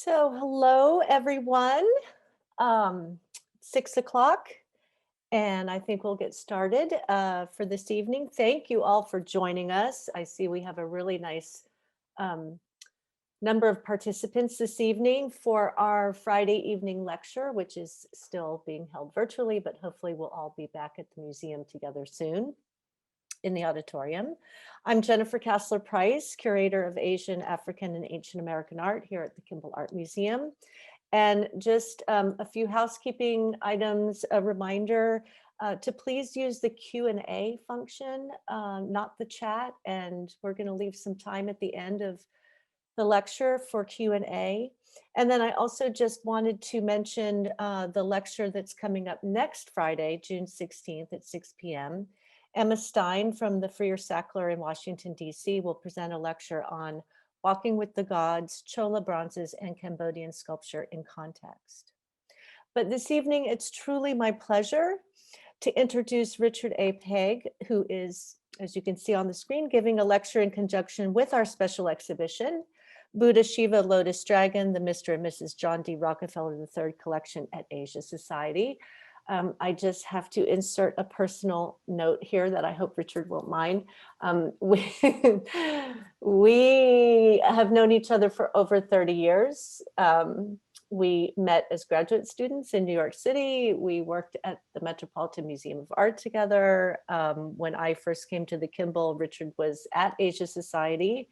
So, hello everyone. 6 o'clock, and I think we'll get started for this evening. Thank you all for joining us. I see we have a really nice um, number of participants this evening for our Friday evening lecture, which is still being held virtually, but hopefully we'll all be back at the museum together soon in the auditorium. I'm Jennifer Kassler Price, curator of Asian, African, and Ancient American art here at the Kimball Art Museum. And just a few housekeeping items, a reminder to please use the Q&A function, not the chat. And we're going to leave some time at the end of the lecture for Q&A. And then I also just wanted to mention the lecture that's coming up next Friday, June 16th at 6 p.m. Emma Stein from the Freer Sackler in Washington, D.C. will present a lecture on Walking with the Gods, Chola bronzes, and Cambodian sculpture in context. But this evening, it's truly my pleasure to introduce Richard A. Pegg, who is, as you can see on the screen, giving a lecture in conjunction with our special exhibition, Buddha, Shiva, Lotus Dragon, the Mr. and Mrs. John D. Rockefeller III collection at Asia Society. I just have to insert a personal note here that I hope Richard won't mind. We have known each other for over 30 years. We met as graduate students in New York City. We worked at the Metropolitan Museum of Art together. When I first came to the Kimball, Richard was at Asia Society.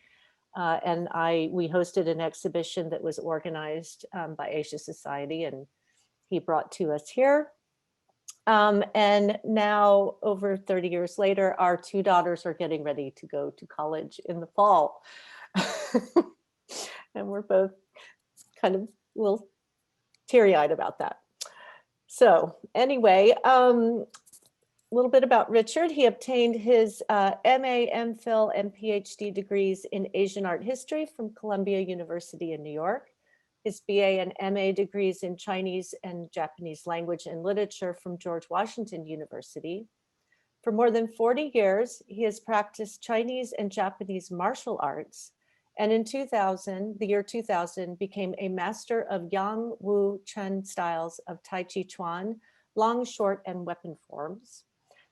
And we hosted an exhibition that was organized by Asia Society, and he brought to us here. And now, over 30 years later, our two daughters are getting ready to go to college in the fall. And we're both kind of a little teary-eyed about that. So anyway, a little bit about Richard. He obtained his MA, MPhil, and PhD degrees in Asian art history from Columbia University in New York. His BA and MA degrees in Chinese and Japanese language and literature from George Washington University. For more than 40 years, he has practiced Chinese and Japanese martial arts, and in the year 2000, became a master of Yang, Wu, Chen styles of Tai Chi Chuan, long, short, and weapon forms.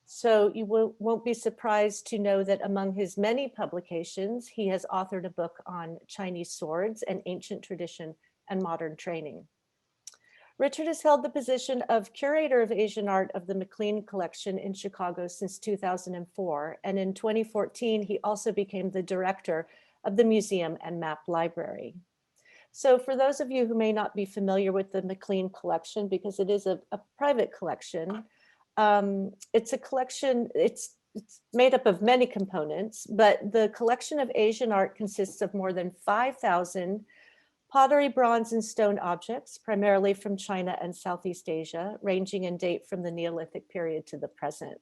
So you won't be surprised to know that among his many publications, he has authored a book on Chinese swords and ancient tradition and modern training. Richard has held the position of curator of Asian art of the MacLean Collection in Chicago since 2004. And in 2014, he also became the director of the museum and map library. So for those of you who may not be familiar with the MacLean Collection, because it is a private collection, it's a collection, it's made up of many components, but the collection of Asian art consists of more than 5,000 pottery, bronze, and stone objects, primarily from China and Southeast Asia, ranging in date from the Neolithic period to the present.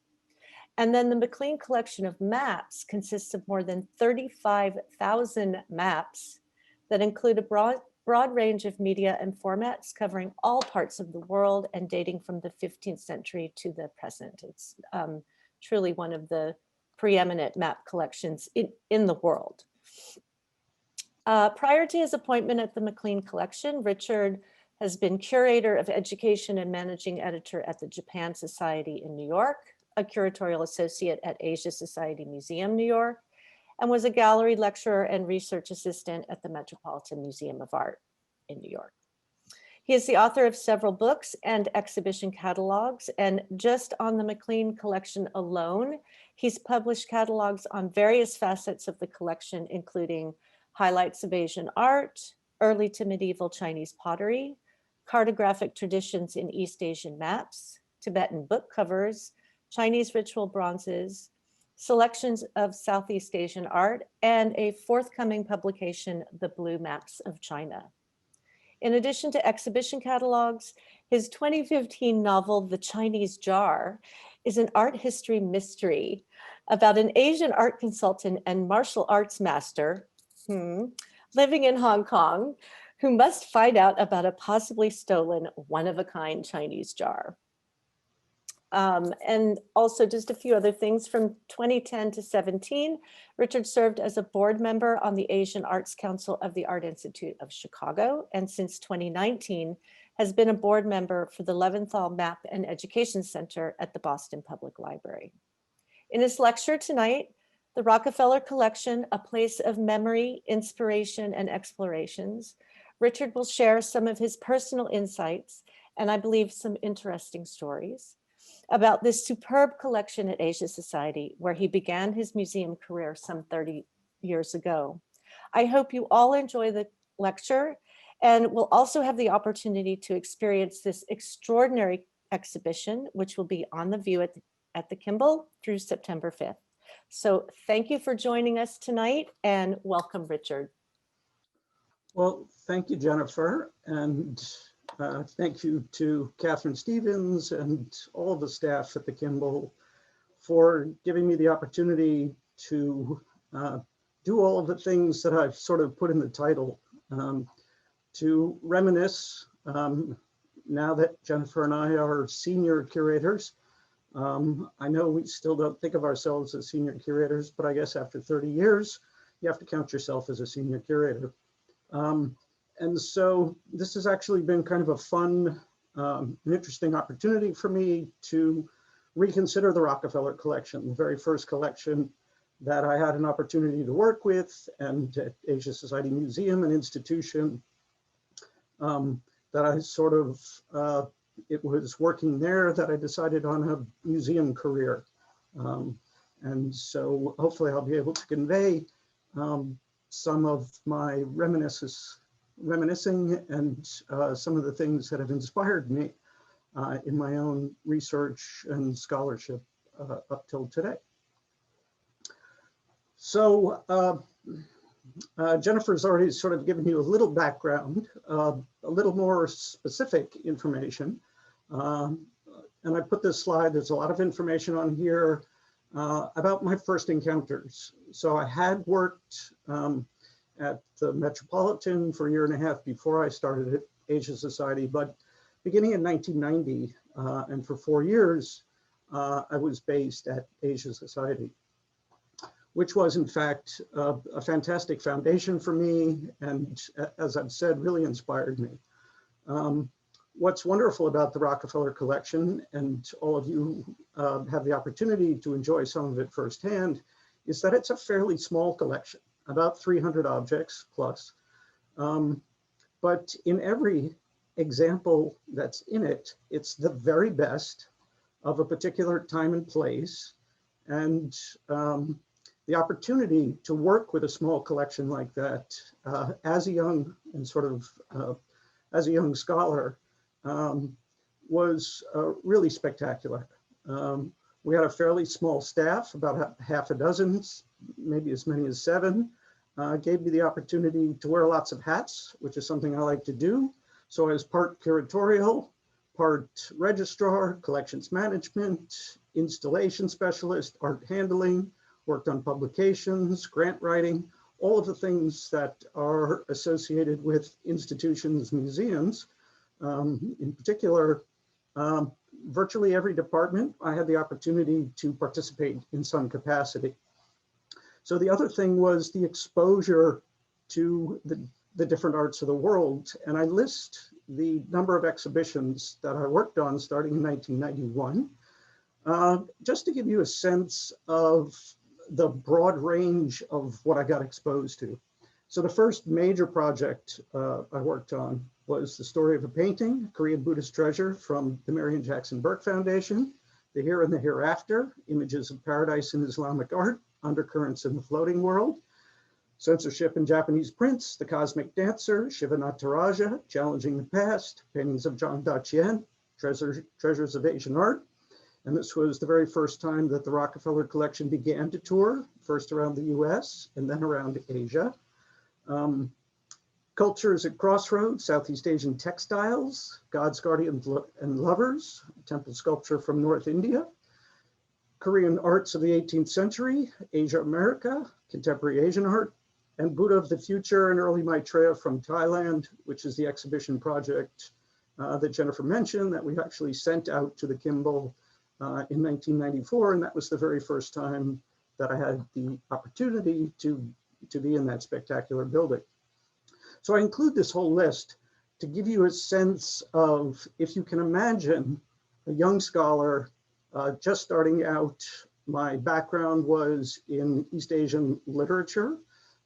And then the MacLean collection of maps consists of more than 35,000 maps that include a broad range of media and formats covering all parts of the world and dating from the 15th century to the present. It's truly one of the preeminent map collections in the world. Prior to his appointment at the MacLean Collection, Richard has been curator of education and managing editor at the Japan Society in New York, a curatorial associate at Asia Society Museum, New York, and was a gallery lecturer and research assistant at the Metropolitan Museum of Art in New York. He is the author of several books and exhibition catalogs, and just on the MacLean Collection alone, he's published catalogs on various facets of the collection, including highlights of Asian art, early to medieval Chinese pottery, cartographic traditions in East Asian maps, Tibetan book covers, Chinese ritual bronzes, selections of Southeast Asian art, and a forthcoming publication, The Blue Maps of China. In addition to exhibition catalogs, his 2015 novel, The Chinese Jar, is an art history mystery about an Asian art consultant and martial arts master living in Hong Kong, who must find out about a possibly stolen one-of-a-kind Chinese jar. And also just a few other things from 2010 to 17, Richard served as a board member on the Asian Arts Council of the Art Institute of Chicago, and since 2019 has been a board member for the Leventhal Map and Education Center at the Boston Public Library. In his lecture tonight, The Rockefeller Collection, A Place of Memory, Inspiration, and Explorations, Richard will share some of his personal insights and I believe some interesting stories about this superb collection at Asia Society, where he began his museum career some 30 years ago. I hope you all enjoy the lecture and will also have the opportunity to experience this extraordinary exhibition, which will be on the view at the Kimball through September 5th. So thank you for joining us tonight and welcome, Richard. Well, thank you, Jennifer, and thank you to Catherine Stevens and all the staff at the Kimball for giving me the opportunity to do all of the things that I've sort of put in the title, to reminisce. Now that Jennifer and I are senior curators, I know we still don't think of ourselves as senior curators, but I guess after 30 years, you have to count yourself as a senior curator. And so this has actually been kind of a fun, an interesting opportunity for me to reconsider the Rockefeller collection, the very first collection that I had an opportunity to work with, and at Asia Society Museum, an institution that I sort of, it was working there that I decided on a museum career. And so hopefully I'll be able to convey some of my reminiscing and some of the things that have inspired me in my own research and scholarship up till today. So Jennifer's already sort of given you a little background, a little more specific information. And I put this slide, there's a lot of information on here about my first encounters. So I had worked at the Metropolitan for a year and a half before I started at Asia Society, but beginning in 1990 and for 4 years, I was based at Asia Society, which was in fact a fantastic foundation for me, and as I've said, really inspired me. What's wonderful about the Rockefeller collection, and all of you have the opportunity to enjoy some of it firsthand, is that it's a fairly small collection, about 300 objects plus. But in every example that's in it, it's the very best of a particular time and place. And the opportunity to work with a small collection like that as a young and sort of as a young scholar was really spectacular. We had a fairly small staff, about half a dozen, maybe as many as 7. Gave me the opportunity to wear lots of hats, which is something I like to do. So I was part curatorial, part registrar, collections management, installation specialist, art handling, worked on publications, grant writing, all of the things that are associated with institutions, museums. In particular, virtually every department, I had the opportunity to participate in some capacity. So the other thing was the exposure to the different arts of the world. And I list the number of exhibitions that I worked on starting in 1991, just to give you a sense of the broad range of what I got exposed to. So the first major project I worked on was The Story of a Painting, Korean Buddhist Treasure from the Marion Jackson Burke Foundation, The Here and the Hereafter, Images of Paradise in Islamic Art, Undercurrents in the Floating World, Censorship in Japanese Prints, The Cosmic Dancer, Shiva Nataraja, Challenging the Past, Paintings of Zhang Daqien, Treasures of Asian Art. And this was the very first time that the Rockefeller collection began to tour, first around the US and then around Asia. Cultures at Crossroads, Southeast Asian Textiles, Gods, Guardians, and Lovers, Temple Sculpture from North India, Korean Arts of the 18th Century, Asia America, Contemporary Asian Art, and Buddha of the Future and Early Maitreya from Thailand, which is the exhibition project that Jennifer mentioned that we actually sent out to the Kimball in 1994, and that was the very first time that I had the opportunity to be in that spectacular building. So I include this whole list to give you a sense of, if you can imagine a young scholar just starting out. My background was in East Asian literature.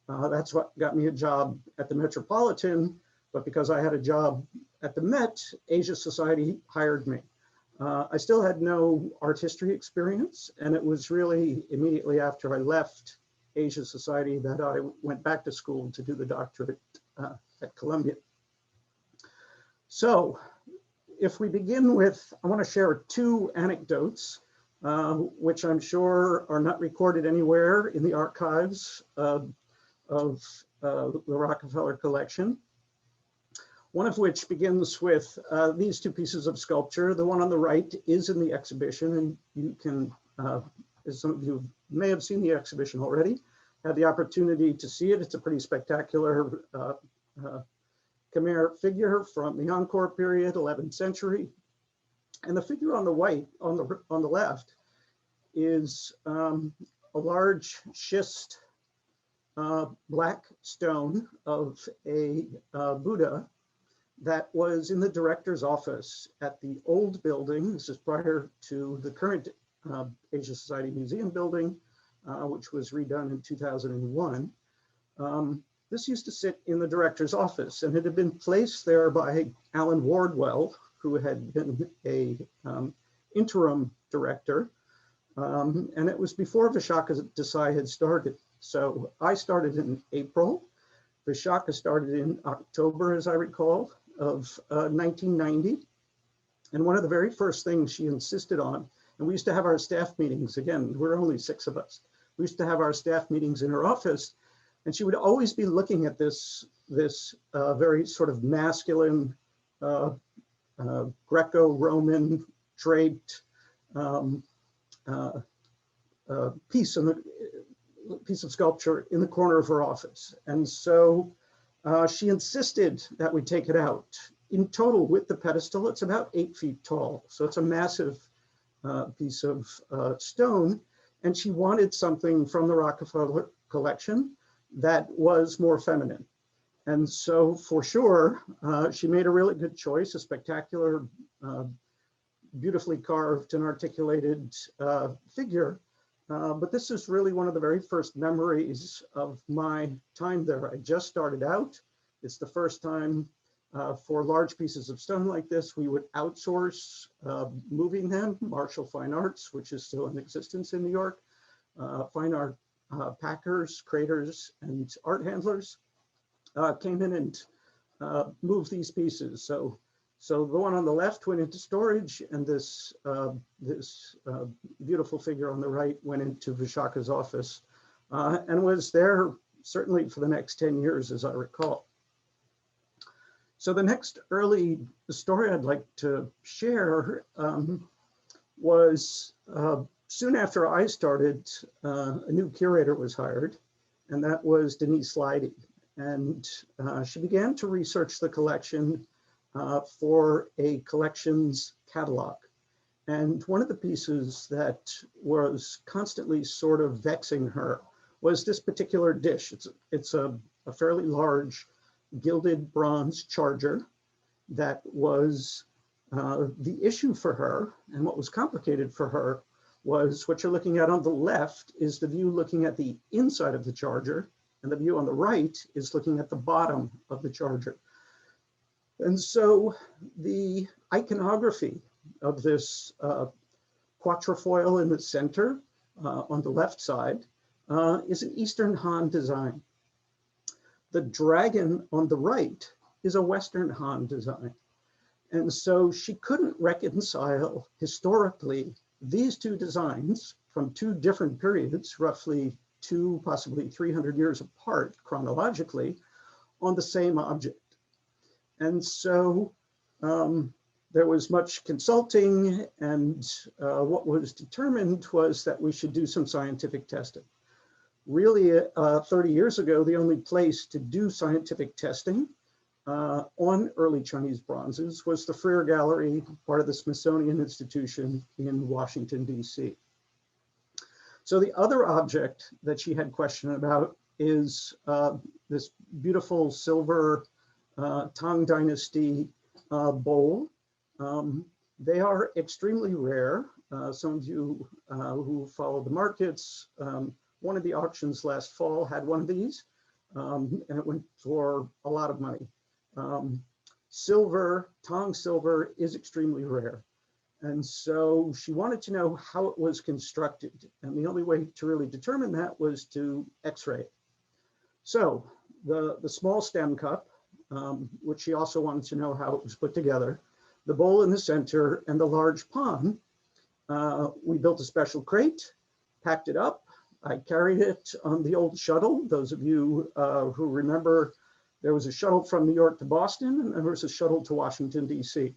That's what got me a job at the Metropolitan, but because I had a job at the Met, Asia Society hired me. I still had no art history experience, and it was really immediately after I left Asia Society that I went back to school to do the doctorate at Columbia. So if we begin with, I want to share 2 anecdotes, which I'm sure are not recorded anywhere in the archives of the Rockefeller collection. One of which begins with these 2 pieces of sculpture. The one on the right is in the exhibition, and you can, as some of you may have seen the exhibition already, had the opportunity to see it. It's a pretty spectacular Khmer figure from the Angkor period, 11th century. And the figure on the on the left is a large schist black stone of a Buddha that was in the director's office at the old building. This is prior to the current Asia Society Museum building, which was redone in 2001. This used to sit in the director's office, and it had been placed there by Alan Wardwell, who had been a interim director. And it was before Vishaka Desai had started. So I started in April. Vishaka started in October, as I recall, of 1990. And one of the very first things she insisted on, and we used to have our staff meetings, again, we're only 6 of us. We used to have our staff meetings in her office, and she would always be looking at this very sort of masculine, Greco-Roman draped piece of sculpture in the corner of her office. And so she insisted that we take it out. In total, with the pedestal, it's about 8 feet tall. So it's a massive piece of stone. And she wanted something from the Rockefeller collection that was more feminine. And so for sure, she made a really good choice, a spectacular, beautifully carved and articulated figure. But this is really one of the very first memories of my time there. I just started out. It's the first time for large pieces of stone like this, we would outsource moving them. Marshall Fine Arts, which is still in existence in New York, fine art packers, creators, and art handlers came in and moved these pieces. So the one on the left went into storage, and this beautiful figure on the right went into Vishaka's office and was there certainly for the next 10 years, as I recall. So the next early story I'd like to share was soon after I started, a new curator was hired, and that was Denise Leidy. And she began to research the collection for a collections catalog. And one of the pieces that was constantly sort of vexing her was this particular dish. It's a fairly large gilded bronze charger that was the issue for her. And what was complicated for her was what you're looking at on the left is the view looking at the inside of the charger, and the view on the right is looking at the bottom of the charger. And so the iconography of this quatrefoil in the center on the left side is an Eastern Han design. The dragon on the right is a Western Han design. And so she couldn't reconcile historically these 2 designs from 2 different periods, roughly 2, possibly 300 years apart chronologically, on the same object. And so there was much consulting, and what was determined was that we should do some scientific testing. Really, 30 years ago, the only place to do scientific testing on early Chinese bronzes was the Freer Gallery, part of the Smithsonian Institution in Washington, D.C. So the other object that she had question about is this beautiful silver Tang Dynasty bowl. They are extremely rare. Some of you who follow the markets, one of the auctions last fall had one of these, and it went for a lot of money. Silver, Tang silver is extremely rare. And so she wanted to know how it was constructed. And the only way to really determine that was to X-ray it. So the small stem cup, which she also wanted to know how it was put together, the bowl in the center, and the large pan, we built a special crate, packed it up. I carried it on the old shuttle. Those of you who remember, there was a shuttle from New York to Boston, and there was a shuttle to Washington, D.C.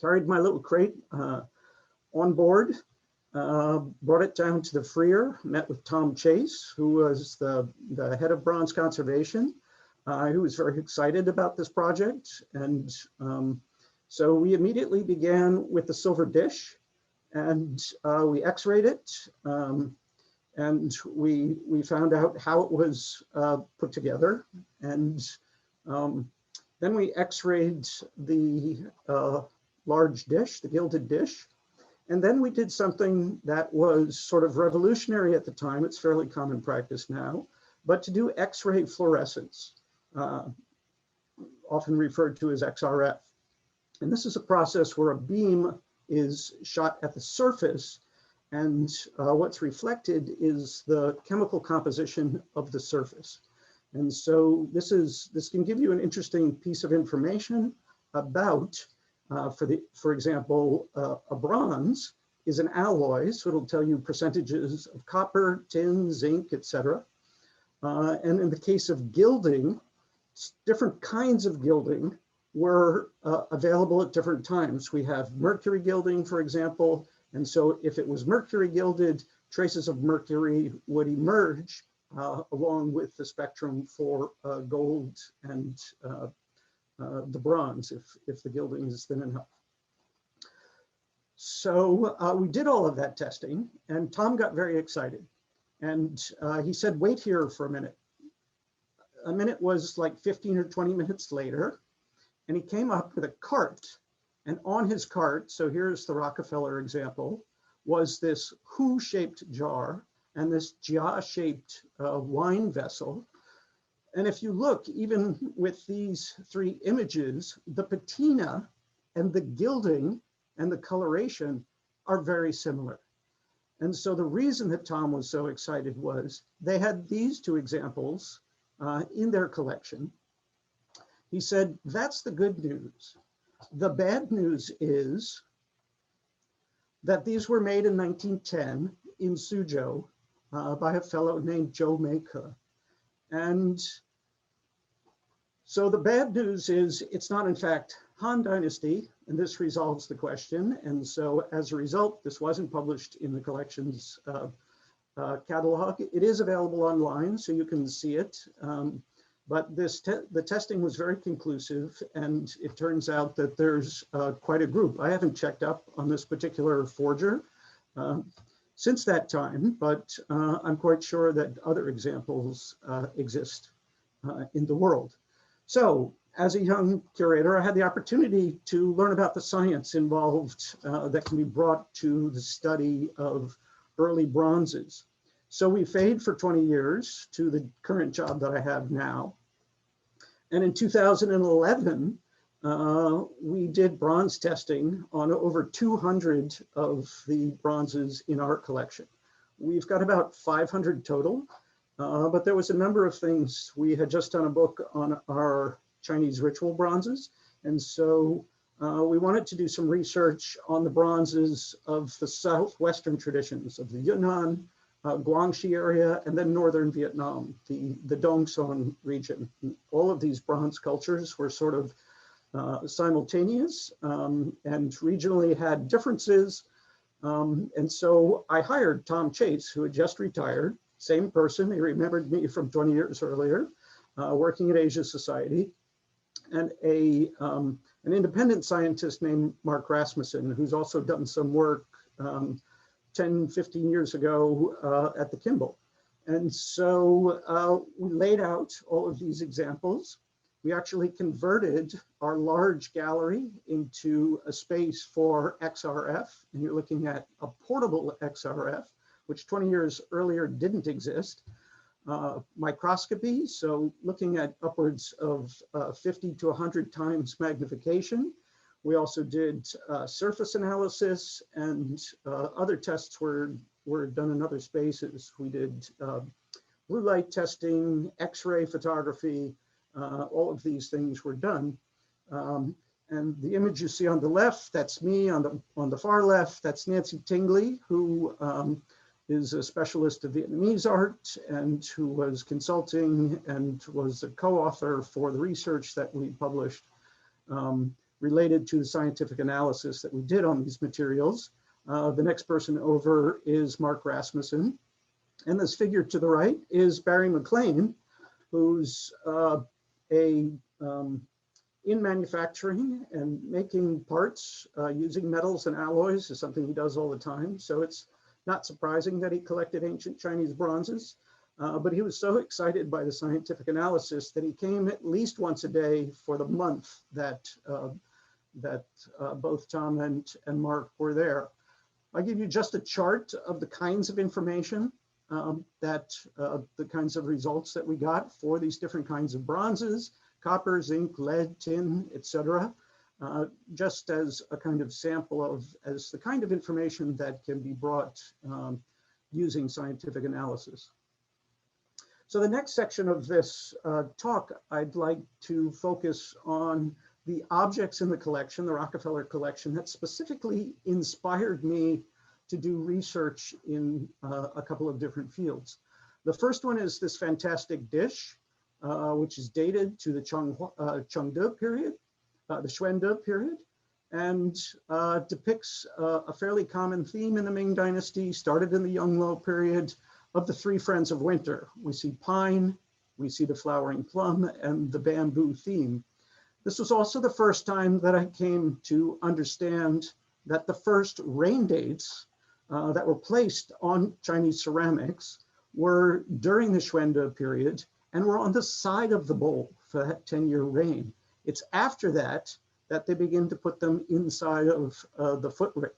Carried my little crate on board, brought it down to the Freer, met with Tom Chase, who was the head of bronze conservation, who was very excited about this project. And so we immediately began with the silver dish, and we X-rayed it, and we found out how it was put together. And then we X-rayed the large dish, the gilded dish. And then we did something that was sort of revolutionary at the time. It's fairly common practice now, but to do X-ray fluorescence, often referred to as XRF. And this is a process where a beam is shot at the surface, and what's reflected is the chemical composition of the surface. And so this can give you an interesting piece of information about, for example, a bronze is an alloy, so it'll tell you percentages of copper, tin, zinc, etc. And in the case of gilding, different kinds of gilding were available at different times. We have mercury gilding, for example, and so if it was mercury gilded, traces of mercury would emerge along with the spectrum for gold and the bronze, if the gilding is thin enough. So we did all of that testing, and Tom got very excited. And he said, wait here for a minute. A minute was like 15 or 20 minutes later, and he came up with a cart. And on his cart, so here's the Rockefeller example, was this Hu-shaped jar and this Jia-shaped wine vessel. And if you look, even with these three images, the patina and the gilding and the coloration are very similar. And so the reason that Tom was so excited was they had these two examples in their collection. He said, that's the good news. The bad news is that these were made in 1910 in Suzhou by a fellow named Zhou Meike. And so the bad news is it's not in fact Han Dynasty, and this resolves the question. And so as a result, this wasn't published in the collection's catalog. It is available online, so you can see it. But the testing was very conclusive, and it turns out that there's quite a group. I haven't checked up on this particular forger since that time, but I'm quite sure that other examples exist in the world. So as a young curator, I had the opportunity to learn about the science involved that can be brought to the study of early bronzes. So we fade for 20 years to the current job that I have now. And in 2011, we did bronze testing on over 200 of the bronzes in our collection. We've got about 500 total, but there was a number of things. We had just done a book on our Chinese ritual bronzes. And so we wanted to do some research on the bronzes of the southwestern traditions of the Yunnan, Guangxi area, and then northern Vietnam, the Dong Son region. All of these bronze cultures were sort of simultaneous and regionally had differences. And so I hired Tom Chase, who had just retired, same person. He remembered me from 20 years earlier, working at Asia Society. and an independent scientist named Mark Rasmussen, who's also done some work 10, 15 years ago at the Kimball. And so we laid out all of these examples. We actually converted our large gallery into a space for XRF, and you're looking at a portable XRF, which 20 years earlier didn't exist. Microscopy, so looking at upwards of 50 to 100 times magnification. We also did surface analysis, and other tests were done in other spaces. We did blue light testing, X-ray photography, all of these things were done. And the image you see on the left, that's me. On the far left, that's Nancy Tingley, who is a specialist of Vietnamese art and who was consulting and was a co-author for the research that we published related to the scientific analysis that we did on these materials. The next person over is Mark Rasmussen. And this figure to the right is Barry MacLean, who's in manufacturing and making parts using metals and alloys is something he does all the time. So it's not surprising that he collected ancient Chinese bronzes, but he was so excited by the scientific analysis that he came at least once a day for the month that both Tom and Mark were there. I give you just a chart of the kinds of information the kinds of results that we got for these different kinds of bronzes, copper, zinc, lead, tin, etc. Just as a kind of sample as the kind of information that can be brought using scientific analysis. So the next section of this talk, I'd like to focus on the objects in the collection, the Rockefeller collection, that specifically inspired me to do research in a couple of different fields. The first one is this fantastic dish, which is dated to the Chengde period, the Xuande period, and depicts a fairly common theme in the Ming Dynasty, started in the Yongle period, of the three friends of winter. We see pine, we see the flowering plum, and the bamboo theme. This was also the first time that I came to understand that the first rain dates that were placed on Chinese ceramics were during the Xuande period and were on the side of the bowl for that 10-year rain. It's after that that they begin to put them inside of the footprint.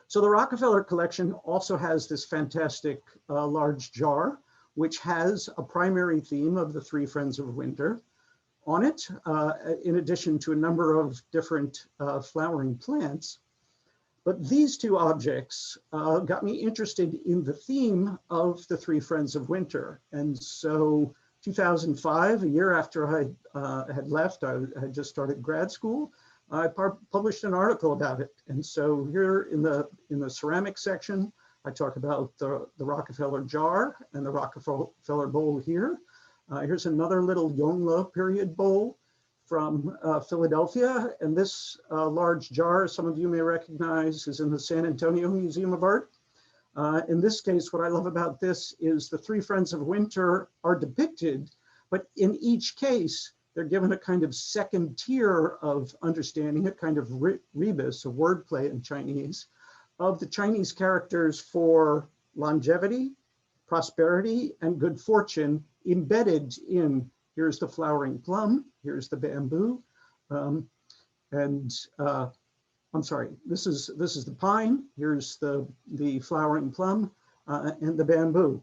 So the Rockefeller collection also has this fantastic large jar, which has a primary theme of the three friends of winter on it, in addition to a number of different flowering plants. But these two objects got me interested in the theme of the three friends of winter. And so 2005, a year after I had left, I had just started grad school, I published an article about it. And so here in the ceramic section, I talk about the Rockefeller jar and the Rockefeller bowl here. Here's another little Yongle period bowl from Philadelphia. And this large jar, some of you may recognize, is in the San Antonio Museum of Art. In this case, what I love about this is the three friends of winter are depicted, but in each case, they're given a kind of second tier of understanding, a kind of rebus, a wordplay in Chinese, of the Chinese characters for longevity, prosperity, and good fortune embedded in, here's the flowering plum, here's the bamboo, I'm sorry, this is the pine, here's the flowering plum, and the bamboo.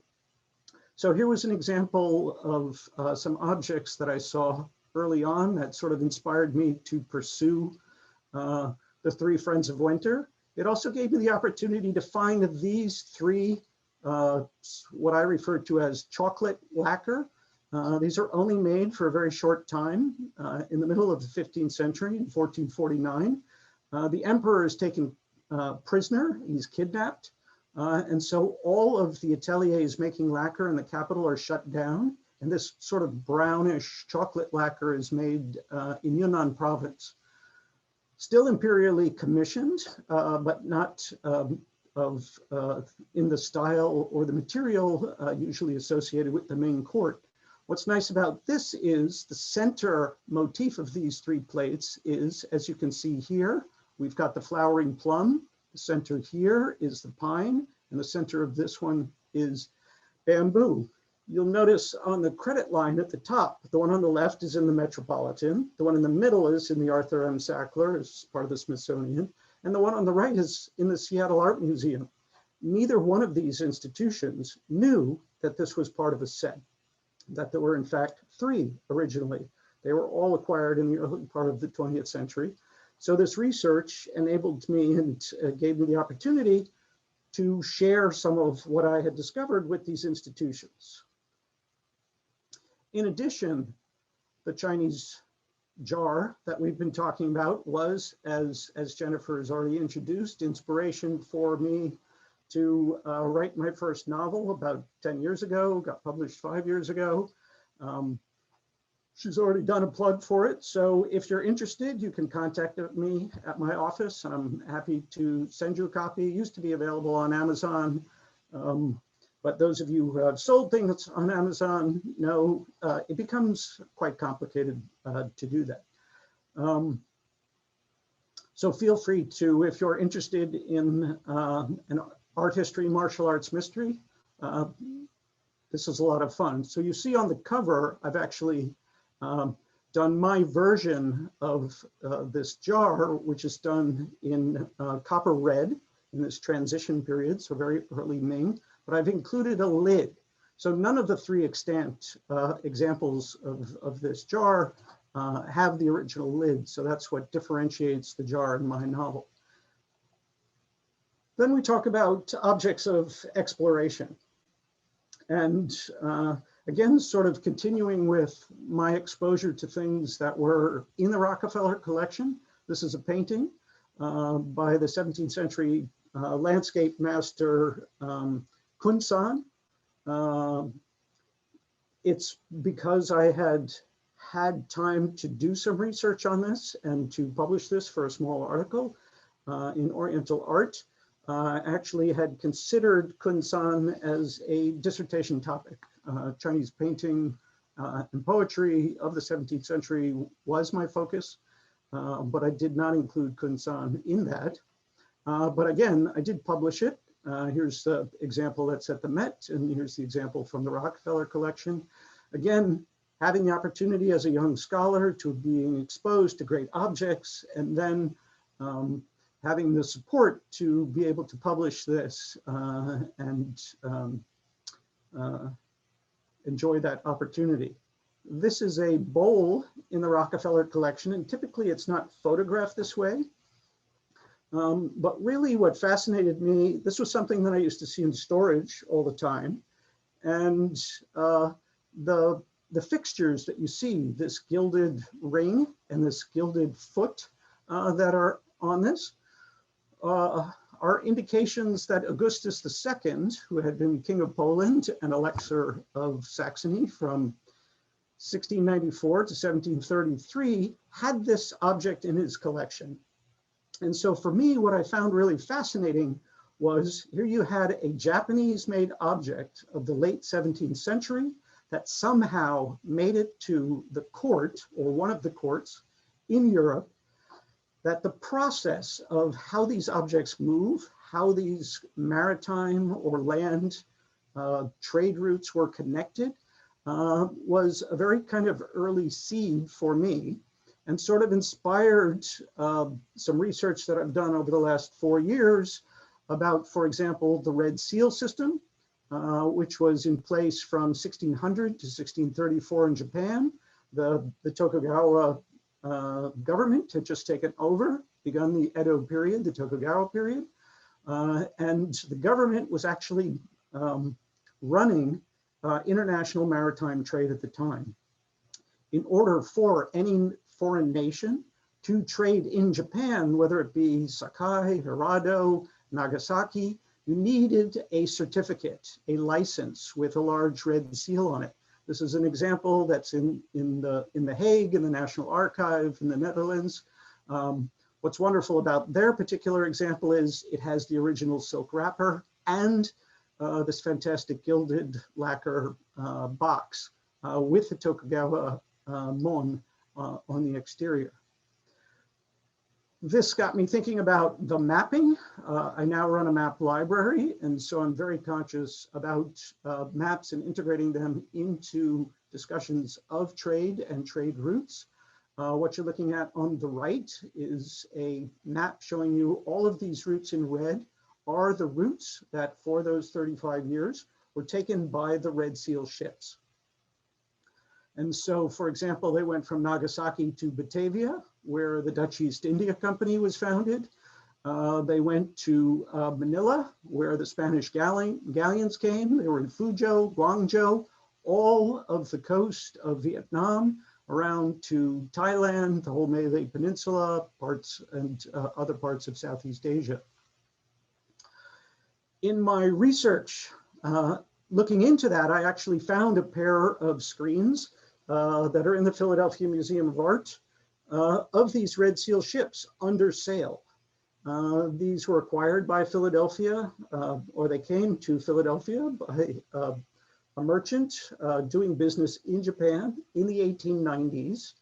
So here was an example of some objects that I saw early on that sort of inspired me to pursue the three friends of winter. It also gave me the opportunity to find these three, what I refer to as chocolate lacquer. These are only made for a very short time in the middle of the 15th century in 1449. The emperor is taken prisoner, he's kidnapped. And so all of the ateliers making lacquer in the capital are shut down. And this sort of brownish chocolate lacquer is made in Yunnan province. Still imperially commissioned, but not in the style or the material usually associated with the Ming court. What's nice about this is the center motif of these three plates is, as you can see here, we've got the flowering plum. The center here is the pine, and the center of this one is bamboo. You'll notice on the credit line at the top, the one on the left is in the Metropolitan, the one in the middle is in the Arthur M. Sackler as part of the Smithsonian, and the one on the right is in the Seattle Art Museum. Neither one of these institutions knew that this was part of a set, that there were in fact three originally. They were all acquired in the early part of the 20th century. So this research enabled me and gave me the opportunity to share some of what I had discovered with these institutions. In addition, the Chinese jar that we've been talking about was, as Jennifer has already introduced, inspiration for me to write my first novel about 10 years ago, got published 5 years ago. She's already done a plug for it. So if you're interested, you can contact me at my office. I'm happy to send you a copy. It used to be available on Amazon. But those of you who have sold things on Amazon know it becomes quite complicated to do that. So feel free to, if you're interested in an art history, martial arts mystery, this is a lot of fun. So you see on the cover, I've actually done my version of this jar, which is done in copper red in this transition period, so very early Ming, but I've included a lid. So none of the three extant examples of this jar have the original lid. So that's what differentiates the jar in my novel. Then we talk about objects of exploration. And again, sort of continuing with my exposure to things that were in the Rockefeller collection. This is a painting by the 17th century landscape master Kun-san. It's because I had time to do some research on this and to publish this for a small article in Oriental Art. Actually had considered Kun-san as a dissertation topic. Chinese painting and poetry of the 17th century was my focus, but I did not include Kun-san in that. But again, I did publish it. Here's the example that's at the Met, and here's the example from the Rockefeller collection. Again, having the opportunity as a young scholar to being exposed to great objects, and then having the support to be able to publish this and enjoy that opportunity. This is a bowl in the Rockefeller collection, and typically it's not photographed this way. But really what fascinated me, this was something that I used to see in storage all the time. And the fixtures that you see, this gilded ring and this gilded foot that are on this, are indications that Augustus II, who had been King of Poland and Elixir of Saxony from 1694 to 1733, had this object in his collection. And so for me, what I found really fascinating was here you had a Japanese-made object of the late 17th century that somehow made it to the court, or one of the courts in Europe, that the process of how these objects move, how these maritime or land trade routes were connected, was a very kind of early seed for me, and sort of inspired some research that I've done over the last 4 years about, for example, the Red Seal system, which was in place from 1600 to 1634 in Japan. The Tokugawa government had just taken over, begun the Edo period, the Tokugawa period, and the government was actually running international maritime trade at the time. In order for any foreign nation to trade in Japan, whether it be Sakai, Hirado, Nagasaki, you needed a certificate, a license with a large red seal on it. This is an example that's in the Hague, in the National Archive in the Netherlands. What's wonderful about their particular example is it has the original silk wrapper and this fantastic gilded lacquer box with the Tokugawa Mon on the exterior. This got me thinking about the mapping. I now run a map library, and so I'm very conscious about maps and integrating them into discussions of trade and trade routes. What you're looking at on the right is a map showing you all of these routes in red are the routes that for those 35 years were taken by the Red Seal ships. And so, for example, they went from Nagasaki to Batavia, where the Dutch East India Company was founded. They went to Manila, where the Spanish galleons came. They were in Fuzhou, Guangzhou, all of the coast of Vietnam, around to Thailand, the whole Malay Peninsula, parts and other parts of Southeast Asia. In my research, looking into that, I actually found a pair of screens that are in the Philadelphia Museum of Art of these Red Seal ships under sail. These were acquired by Philadelphia, or they came to Philadelphia by a merchant doing business in Japan in the 1890s.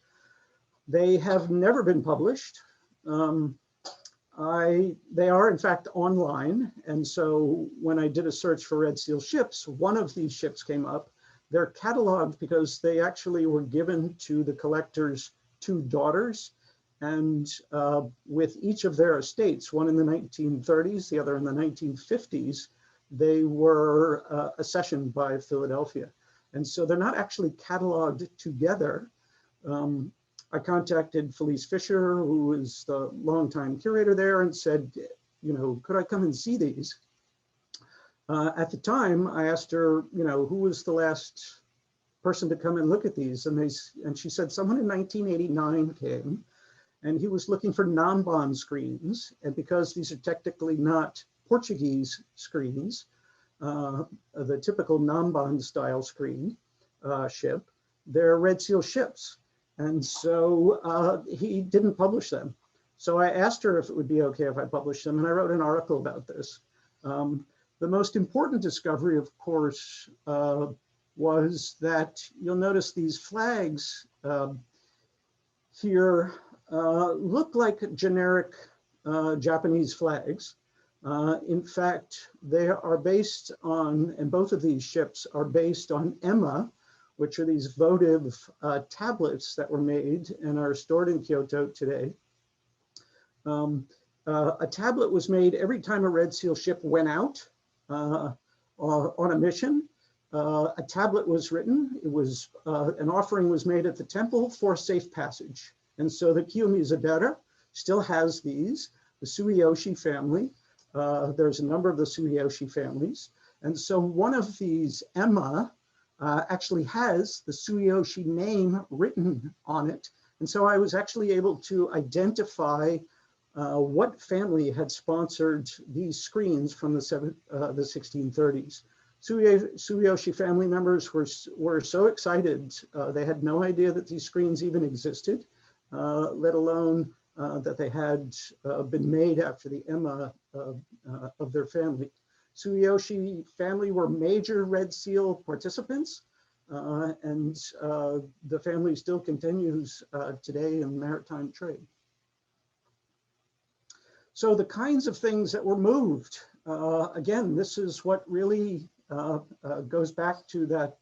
They have never been published. They are in fact online. And so when I did a search for Red Seal ships, one of these ships came up. They're cataloged because they actually were given to the collector's two daughters, and with each of their estates, one in the 1930s, the other in the 1950s, they were accessioned by Philadelphia. And so they're not actually cataloged together. I contacted Felice Fisher, who is the longtime curator there, and said, you know, could I come and see these? At the time, I asked her, you know, who was the last person to come and look at these? And she said someone in 1989 came, and he was looking for non-bond screens. And because these are technically not Portuguese screens, the typical non-bond style screen ship, they're Red Seal ships. And so he didn't publish them. So I asked her if it would be okay if I published them, and I wrote an article about this. The most important discovery, of course, was that you'll notice these flags here look like generic Japanese flags. In fact, they are based on, and both of these ships are based on emma, which are these votive tablets that were made and are stored in Kyoto today. A tablet was made every time a Red Seal ship went out on a mission. A tablet was written. It was an offering was made at the temple for safe passage. And so the Kiyomizu still has these. The Suiyoshi family, there's a number of the Suiyoshi families. And so one of these emma actually has the Suiyoshi name written on it. And so I was actually able to identify what family had sponsored these screens from the 1630s. Suiyoshi family members were so excited. They had no idea that these screens even existed, let alone that they had been made after the emma of their family. Suiyoshi family were major Red Seal participants, and the family still continues today in maritime trade. So the kinds of things that were moved, again, this is what really goes back to that,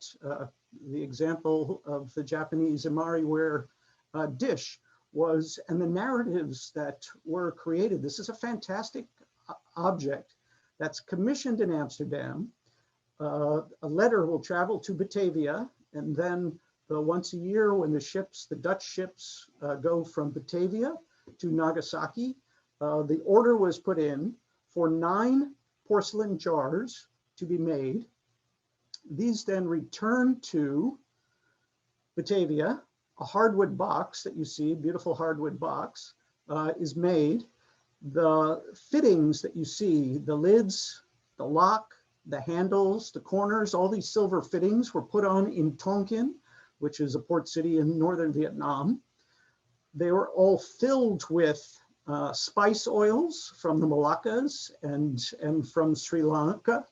the example of the Japanese emaryware dish was, and the narratives that were created. This is a fantastic object that's commissioned in Amsterdam. A letter will travel to Batavia, and then once a year when the Dutch ships go from Batavia to Nagasaki, the order was put in for 9 porcelain jars to be made. These then return to Batavia. A hardwood box that you see, beautiful hardwood box, is made. The fittings that you see, the lids, the lock, the handles, the corners, all these silver fittings were put on in Tonkin, which is a port city in northern Vietnam. They were all filled with spice oils from the Moluccas and from Sri Lanka,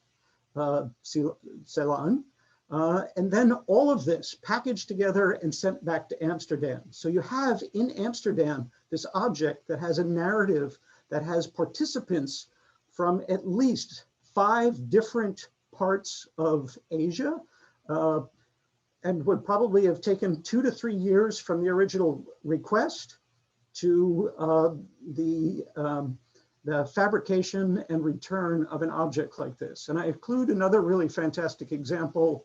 Ceylon. And then all of this packaged together and sent back to Amsterdam. So you have in Amsterdam this object that has a narrative that has participants from at least 5 different parts of Asia, and would probably have taken 2 to 3 years from the original request to the fabrication and return of an object like this. And I include another really fantastic example.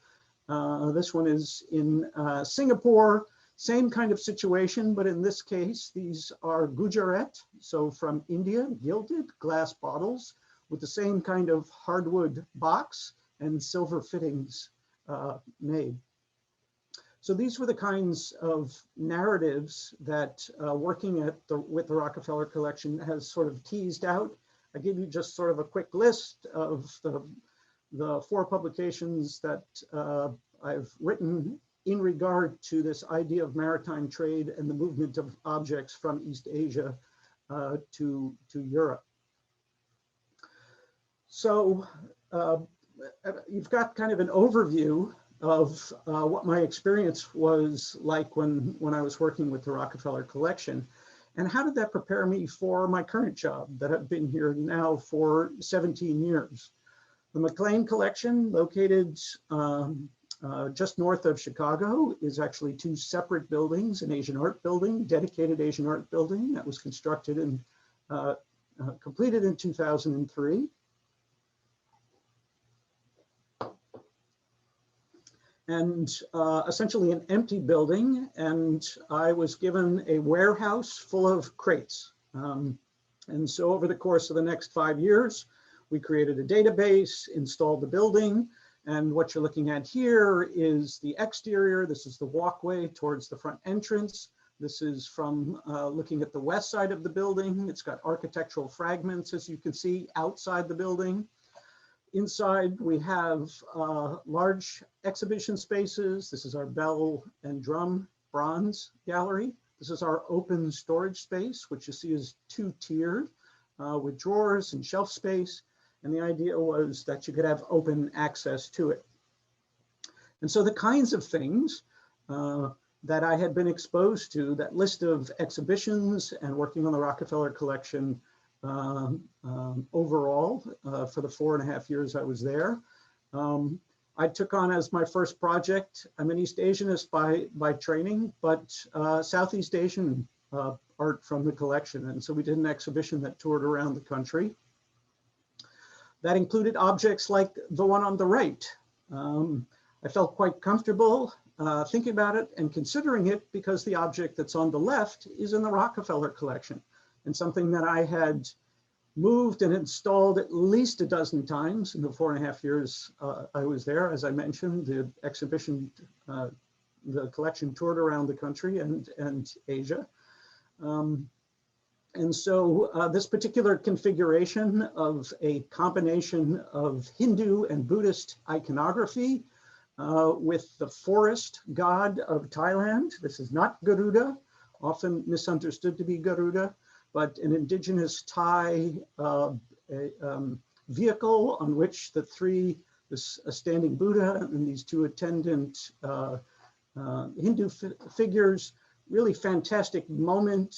This one is in Singapore, same kind of situation, but in this case, these are Gujarat, so from India, gilded glass bottles with the same kind of hardwood box and silver fittings made. So these were the kinds of narratives that working with the Rockefeller Collection has sort of teased out. I give you just sort of a quick list of the 4 publications that I've written in regard to this idea of maritime trade and the movement of objects from East Asia to Europe. So you've got kind of an overview of what my experience was like when I was working with the Rockefeller Collection. And how did that prepare me for my current job that I've been here now for 17 years? The MacLean Collection, located just north of Chicago, is actually 2 separate buildings, an Asian art building, dedicated Asian art building that was constructed and completed in 2003. And essentially an empty building, and I was given a warehouse full of crates. And so over the course of the next 5 years, we created a database, installed the building, and what you're looking at here is the exterior. This is the walkway towards the front entrance. This is from looking at the west side of the building. It's got architectural fragments, as you can see, outside the building. Inside, we have large exhibition spaces. This is our bell and drum bronze gallery. This is our open storage space, which you see is 2-tiered with drawers and shelf space. And the idea was that you could have open access to it. And so the kinds of things that I had been exposed to, that list of exhibitions and working on the Rockefeller Collection overall for the 4.5 years I was there. I took on as my first project, I'm an East Asianist by training, but Southeast Asian art from the collection. And so we did an exhibition that toured around the country. That included objects like the one on the right. I felt quite comfortable thinking about it and considering it because the object that's on the left is in the Rockefeller Collection, and something that I had moved and installed at least a dozen times in the 4.5 years I was there. As I mentioned, the exhibition, the collection toured around the country and Asia. And so this particular configuration of a combination of Hindu and Buddhist iconography with the forest god of Thailand. This is not Garuda, often misunderstood to be Garuda, but an indigenous Thai vehicle on which the 3, a standing Buddha and these 2 attendant Hindu figures. Really fantastic moment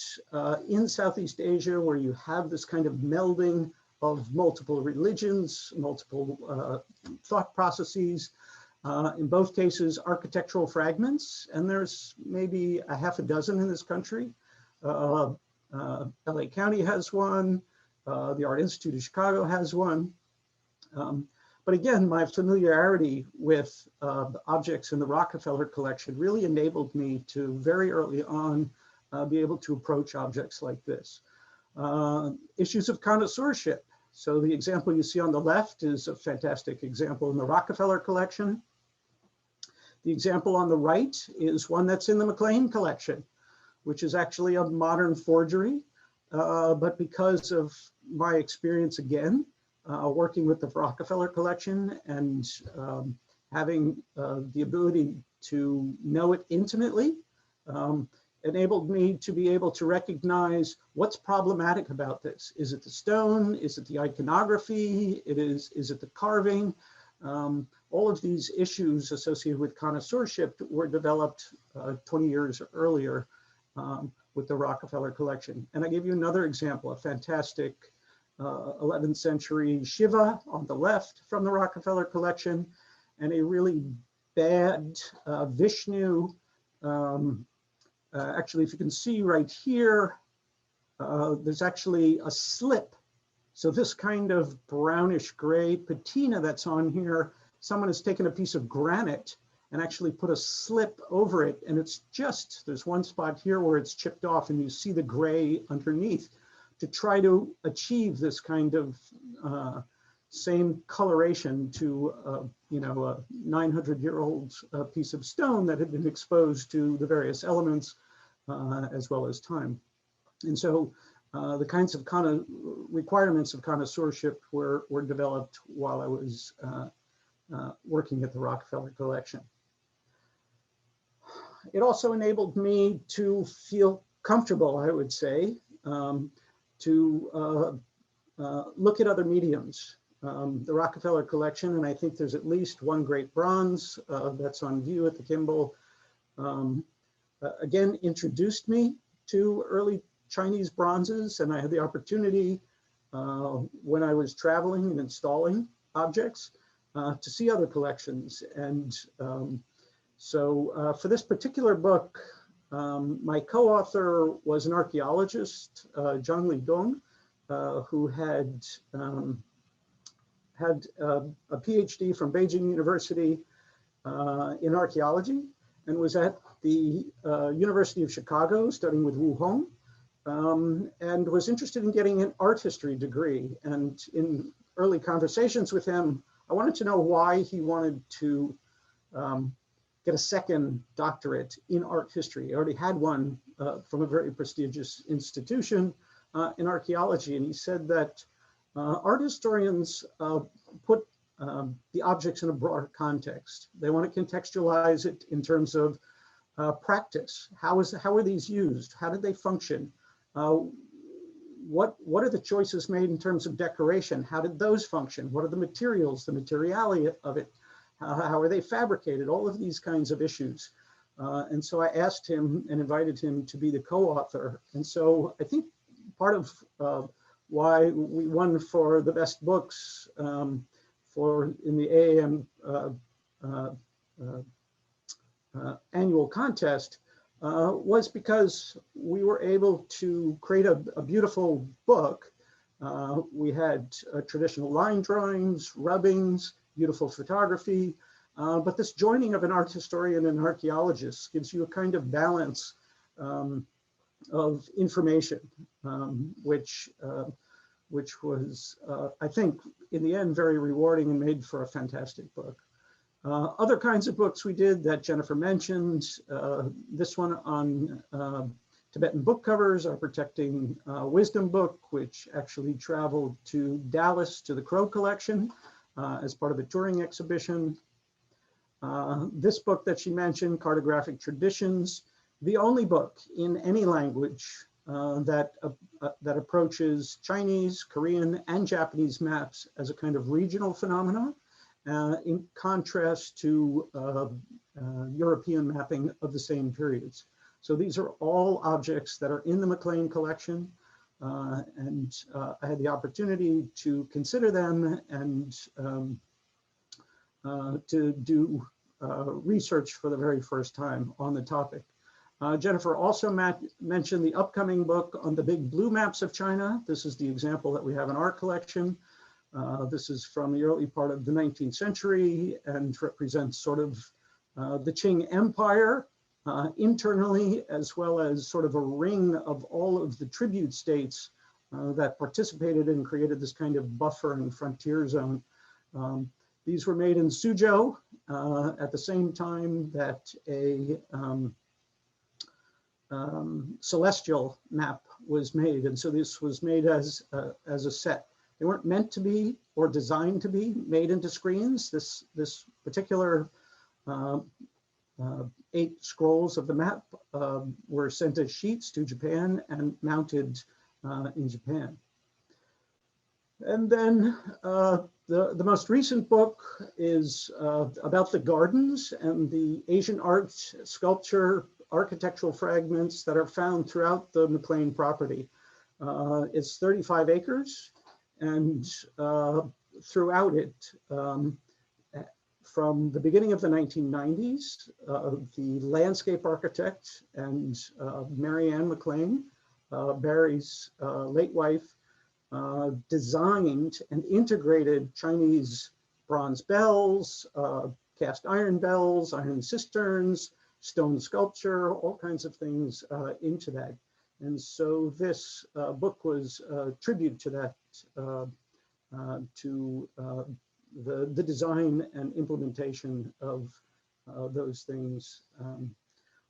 in Southeast Asia where you have this kind of melding of multiple religions, multiple thought processes. In both cases, architectural fragments, and there's maybe a half a dozen in this country. LA County has one, the Art Institute of Chicago has one. But again, my familiarity with objects in the Rockefeller Collection really enabled me to very early on be able to approach objects like this. Issues of connoisseurship. So the example you see on the left is a fantastic example in the Rockefeller Collection. The example on the right is one that's in the MacLean Collection, which is actually a modern forgery. But because of my experience again, working with the Rockefeller Collection and having the ability to know it intimately, enabled me to be able to recognize what's problematic about this. Is it the stone? Is it the iconography? Is it the carving? all of these issues associated with connoisseurship were developed 20 years earlier with the Rockefeller Collection. And I give you another example, a fantastic 11th century Shiva on the left from the Rockefeller Collection, and a really bad Vishnu. Actually, if you can see right here, there's actually a slip. So this kind of brownish gray patina that's on here, someone has taken a piece of granite and actually put a slip over it. And it's just, there's one spot here where it's chipped off and you see the gray underneath to try to achieve this kind of same coloration to, you know, a 900-year-old piece of stone that had been exposed to the various elements as well as time. And so the kinds of requirements of connoisseurship were developed while I was working at the Rockefeller Collection. It also enabled me to feel comfortable, I would say, to look at other mediums. The Rockefeller Collection, and I think there's at least one great bronze that's on view at the Kimball, again, introduced me to early Chinese bronzes, and I had the opportunity when I was traveling and installing objects to see other collections. And so for this particular book, my co-author was an archaeologist, Zhang Lidong, who had a PhD from Beijing University in archaeology and was at the University of Chicago studying with Wu Hong, and was interested in getting an art history degree. And in early conversations with him, I wanted to know why he wanted to get a second doctorate in art history. He already had one from a very prestigious institution in archaeology. And he said that art historians put the objects in a broader context. They want to contextualize it in terms of practice. How are these used? How did they function? What are the choices made in terms of decoration? How did those function? What are the materials, the materiality of it? How are they fabricated? All of these kinds of issues. And so I asked him and invited him to be the co-author. And so I think part of why we won for the best books in the AAM annual contest was because we were able to create a beautiful book. We had traditional line drawings, rubbings, beautiful photography, but this joining of an art historian and an archaeologist gives you a kind of balance of information, which was, I think, in the end, very rewarding and made for a fantastic book. Other kinds of books we did that Jennifer mentioned, this one on Tibetan book covers, our Protecting Wisdom book, which actually traveled to Dallas to the Crow Collection as part of a touring exhibition. This book that she mentioned, Cartographic Traditions, the only book in any language that approaches Chinese, Korean, and Japanese maps as a kind of regional phenomenon, in contrast to European mapping of the same periods. So these are all objects that are in the MacLean Collection, and I had the opportunity to consider them and to do research for the very first time on the topic. Jennifer also mentioned the upcoming book on the big blue maps of China. This is the example that we have in our collection. This is from the early part of the 19th century and represents sort of the Qing Empire internally, as well as sort of a ring of all of the tribute states that participated and created this kind of buffer and frontier zone. These were made in Suzhou at the same time that a celestial map was made. And so this was made as a set. They weren't meant to be or designed to be made into screens. This particular 8 scrolls of the map were sent as sheets to Japan and mounted in Japan. And then The most recent book is about the gardens and the Asian art, sculpture, architectural fragments that are found throughout the MacLean property. It's 35 acres, and throughout it, from the beginning of the 1990s, the landscape architect and Marianne MacLean, Barry's late wife, designed and integrated Chinese bronze bells, cast iron bells, iron cisterns, stone sculpture, all kinds of things into that. And so this book was a tribute to that, to the design and implementation of those things,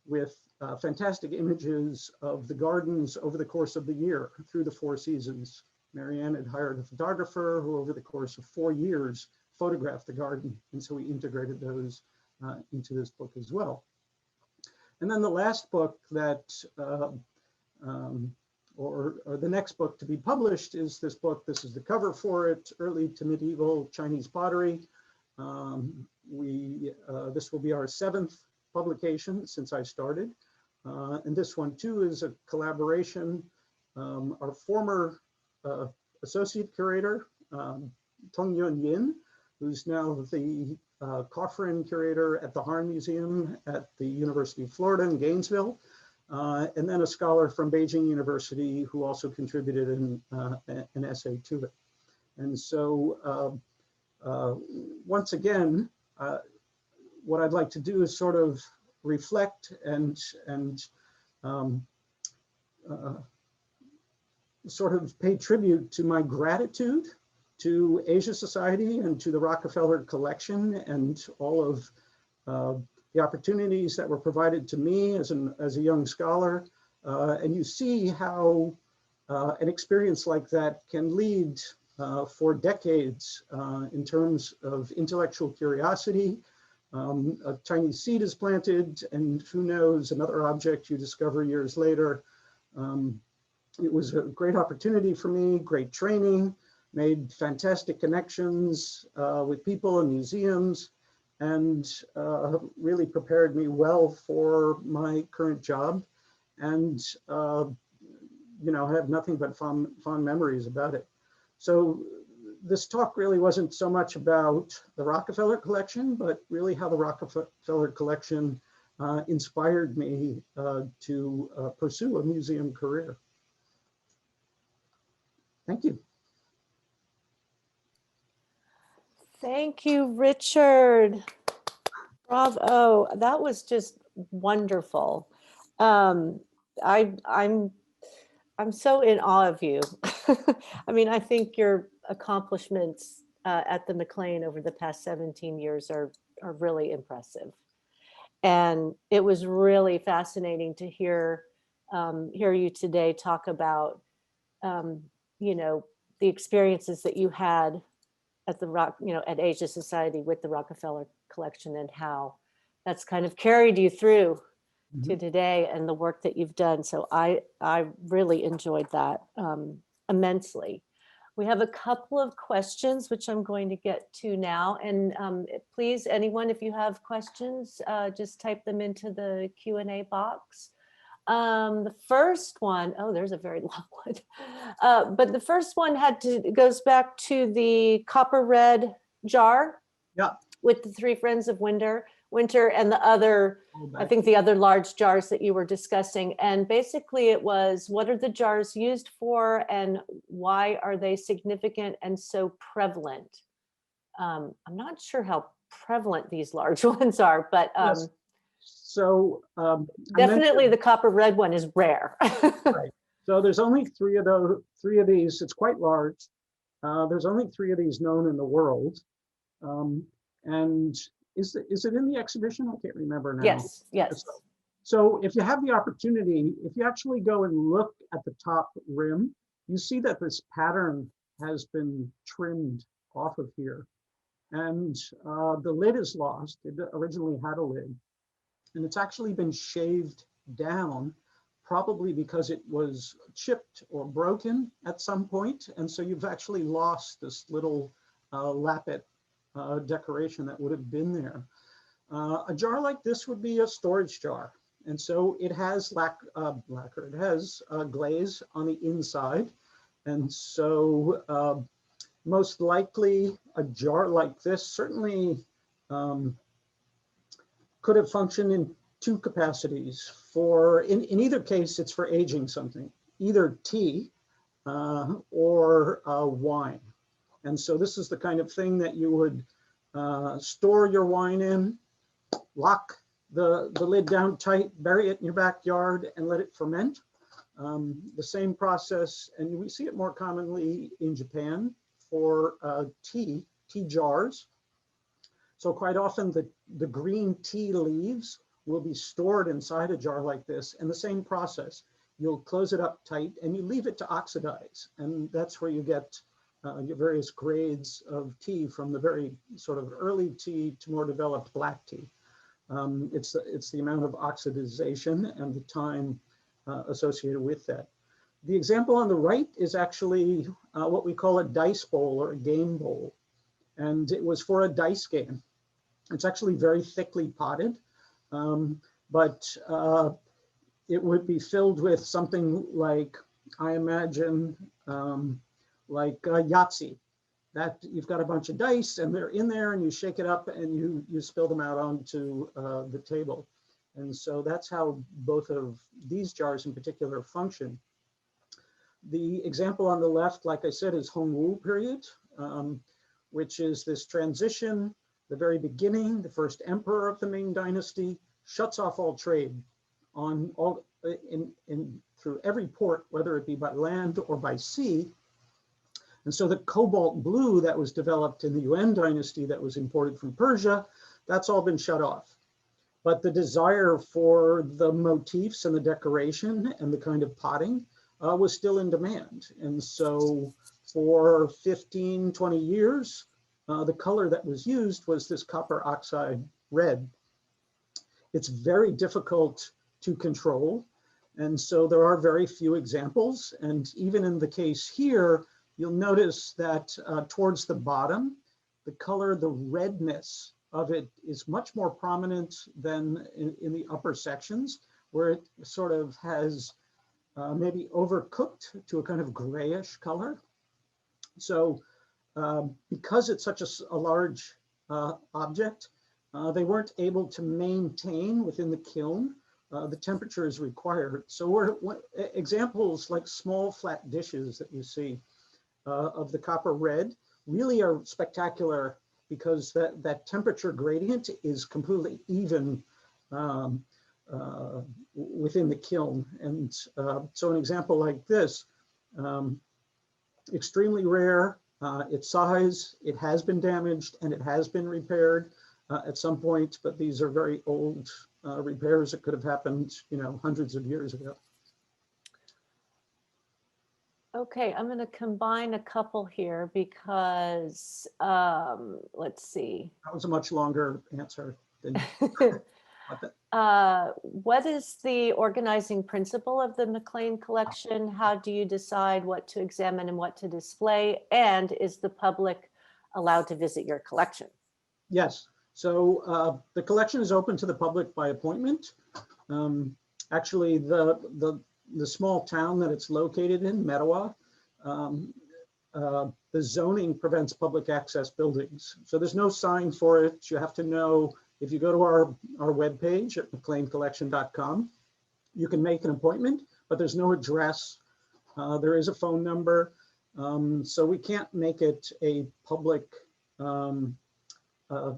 with fantastic images of the gardens over the course of the year through the 4 seasons. Marianne had hired a photographer who over the course of 4 years photographed the garden. And so we integrated those into this book as well. And then the last book that, or the next book to be published is this book. This is the cover for it, Early to Medieval Chinese Pottery. This will be our 7th publication since I started. And this one too is a collaboration. Our former associate curator, Tong Yun Yin, who's now the Coffrin curator at the Harn Museum at the University of Florida in Gainesville, and then a scholar from Beijing University who also contributed an essay to it. And so once again, what I'd like to do is sort of reflect and sort of pay tribute to my gratitude to Asia Society and to the Rockefeller Collection and all of the opportunities that were provided to me as a young scholar. And you see how an experience like that can lead for decades in terms of intellectual curiosity. A Chinese seed is planted, and who knows, another object you discover years later. It was a great opportunity for me, great training, made fantastic connections with people and museums, and really prepared me well for my current job. And you know, I have nothing but fond memories about it. So this talk really wasn't so much about the Rockefeller Collection, but really how the Rockefeller Collection inspired me to pursue a museum career. Thank you. Thank you, Richard. Bravo. That was just wonderful. I'm so in awe of you. I mean, I think your accomplishments at the MacLean over the past 17 years are really impressive. And it was really fascinating to hear you today talk about, you know, the experiences that you had at at Asia Society with the Rockefeller Collection, and how that's kind of carried you through to today and the work that you've done. So I really enjoyed that immensely. We have a couple of questions, which I'm going to get to now. And please, anyone, if you have questions, just type them into the Q&A box. The first one, oh, there's a very long one. But the first one goes back to the copper red jar. Yeah. With the 3 friends of winter, and the other, I think the other large jars that you were discussing. And basically it was, what are the jars used for and why are they significant and so prevalent? I'm not sure how prevalent these large ones are, but yes. So definitely the copper red one is rare. Right. So there's only 3 of these. It's quite large. There's only 3 of these known in the world. And is it in the exhibition? I can't remember now. Yes, yes. So if you have the opportunity, if you actually go and look at the top rim, you see that this pattern has been trimmed off of here. And the lid is lost. It originally had a lid. And it's actually been shaved down, probably because it was chipped or broken at some point. And so you've actually lost this little lappet decoration that would have been there. A jar like this would be a storage jar. And so it has lacquer, it has glaze on the inside. And so most likely a jar like this certainly could have functioned in two capacities. In either case, it's for aging something, either tea or wine. And so this is the kind of thing that you would store your wine in, lock the lid down tight, bury it in your backyard and let it ferment. The same process, and we see it more commonly in Japan for tea jars. So quite often the green tea leaves will be stored inside a jar like this, and the same process. You'll close it up tight and you leave it to oxidize. And that's where you get your various grades of tea, from the very sort of early tea to more developed black tea. It's the amount of oxidization and the time associated with that. The example on the right is actually what we call a dice bowl or a game bowl. And it was for a dice game. It's actually very thickly potted, but it would be filled with something like, I imagine, like Yahtzee, that you've got a bunch of dice and they're in there and you shake it up and you spill them out onto the table. And so that's how both of these jars in particular function. The example on the left, like I said, is Hongwu period, which is this transition. The very beginning, the first emperor of the Ming Dynasty shuts off all trade on all through every port, whether it be by land or by sea. And so the cobalt blue that was developed in the Yuan Dynasty that was imported from Persia, that's all been shut off. But the desire for the motifs and the decoration and the kind of potting was still in demand. And so for 15, 20 years, the color that was used was this copper oxide red. It's very difficult to control. And so there are very few examples. And even in the case here, you'll notice that towards the bottom, the color, the redness of it is much more prominent than in the upper sections, where it sort of has maybe overcooked to a kind of grayish color. So because it's such a large object, they weren't able to maintain within the kiln the temperatures required. So examples like small flat dishes that you see of the copper red really are spectacular, because that temperature gradient is completely even within the kiln. And so an example like this, extremely rare. Its size, it has been damaged and it has been repaired at some point, but these are very old repairs that could have happened, hundreds of years ago. Okay, I'm going to combine a couple here because, let's see. That was a much longer answer than what is the organizing principle of the MacLean Collection? How do you decide what to examine and what to display? And is the public allowed to visit your collection? Yes. So the collection is open to the public by appointment. Actually, the small town that it's located in, Metawa, the zoning prevents public access buildings. So there's no sign for it. You have to know, if you go to our webpage at MacLeanCollection.com, you can make an appointment, but there's no address. There is a phone number. So we can't make it a public, a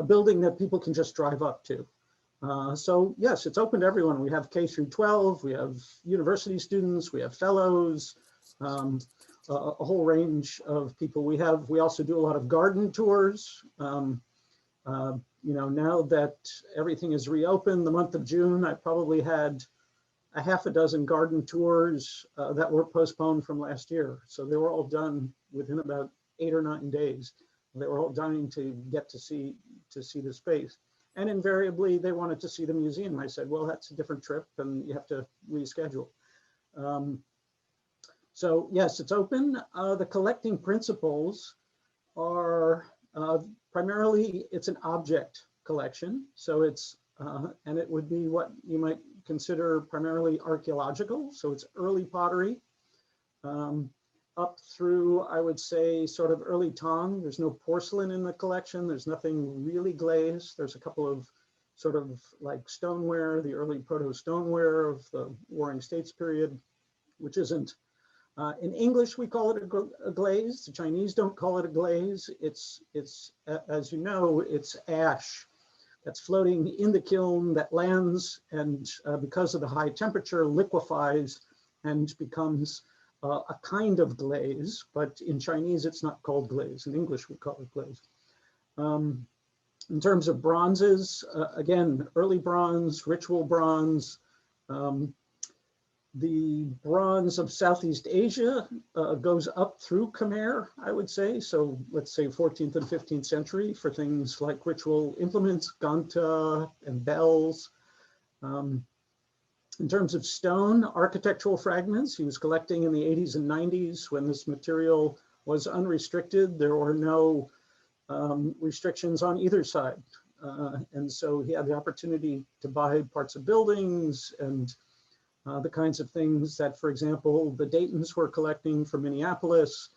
building that people can just drive up to. So yes, it's open to everyone. We have K through 12, we have university students, we have fellows, a whole range of people. We also do a lot of garden tours. Now that everything is reopened, the month of June, I probably had a half a dozen garden tours that were postponed from last year. So they were all done within about 8 or 9 days. They were all dying to get to see the space. And invariably, they wanted to see the museum. I said, well, that's a different trip and you have to reschedule. So yes, it's open. The collecting principles are primarily, it's an object collection. So it's, and it would be what you might consider primarily archaeological. So it's early pottery up through, I would say, sort of early Tang. There's no porcelain in the collection. There's nothing really glazed. There's a couple of sort of like stoneware, the early proto-stoneware of the Warring States period, which isn't, in English, we call it a glaze. The Chinese don't call it a glaze. It's as you know, it's ash that's floating in the kiln that lands and because of the high temperature liquefies and becomes a kind of glaze, but in Chinese, it's not called glaze. In English, we call it glaze. In terms of bronzes, again, early bronze, ritual bronze, the bronze of Southeast Asia goes up through Khmer, I would say. So let's say 14th and 15th century for things like ritual implements, ganta and bells. In terms of stone, architectural fragments, he was collecting in the 80s and 90s when this material was unrestricted. There were no restrictions on either side. And so he had the opportunity to buy parts of buildings and the kinds of things that, for example, the Daytons were collecting for Minneapolis.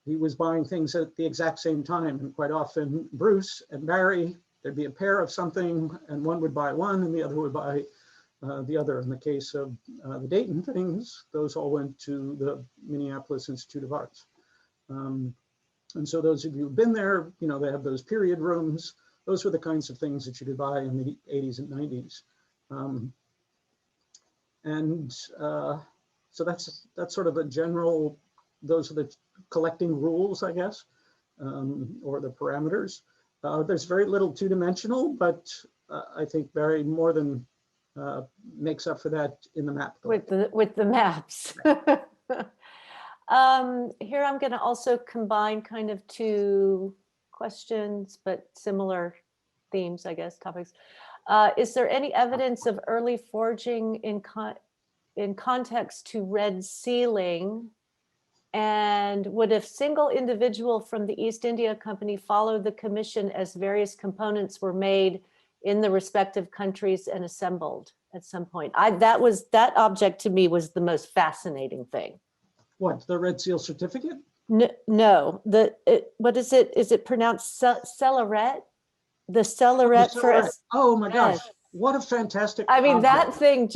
He was buying things at the exact same time. And quite often, Bruce and Barry, there'd be a pair of something and one would buy one and the other would buy the other. In the case of the Dayton things, those all went to the Minneapolis Institute of Arts. And so those of you who've been there, you know, they have those period rooms. Those were the kinds of things that you could buy in the 80s and 90s. So that's sort of a general, those are the collecting rules, I guess, or the parameters. There's very little two-dimensional, but I think Barry more than makes up for that in the map. With the maps. Here I'm going to also combine kind of two questions, but similar themes, I guess, topics. Is there any evidence of early forging in context to red sealing? And would a single individual from the East India Company follow the commission as various components were made in the respective countries and assembled at some point? That object to me was the most fascinating thing. What, the Red Seal certificate? No, what is it? Is it pronounced cellaret? The cellaret for us. Oh my gosh, what a fantastic I mean, object. that thing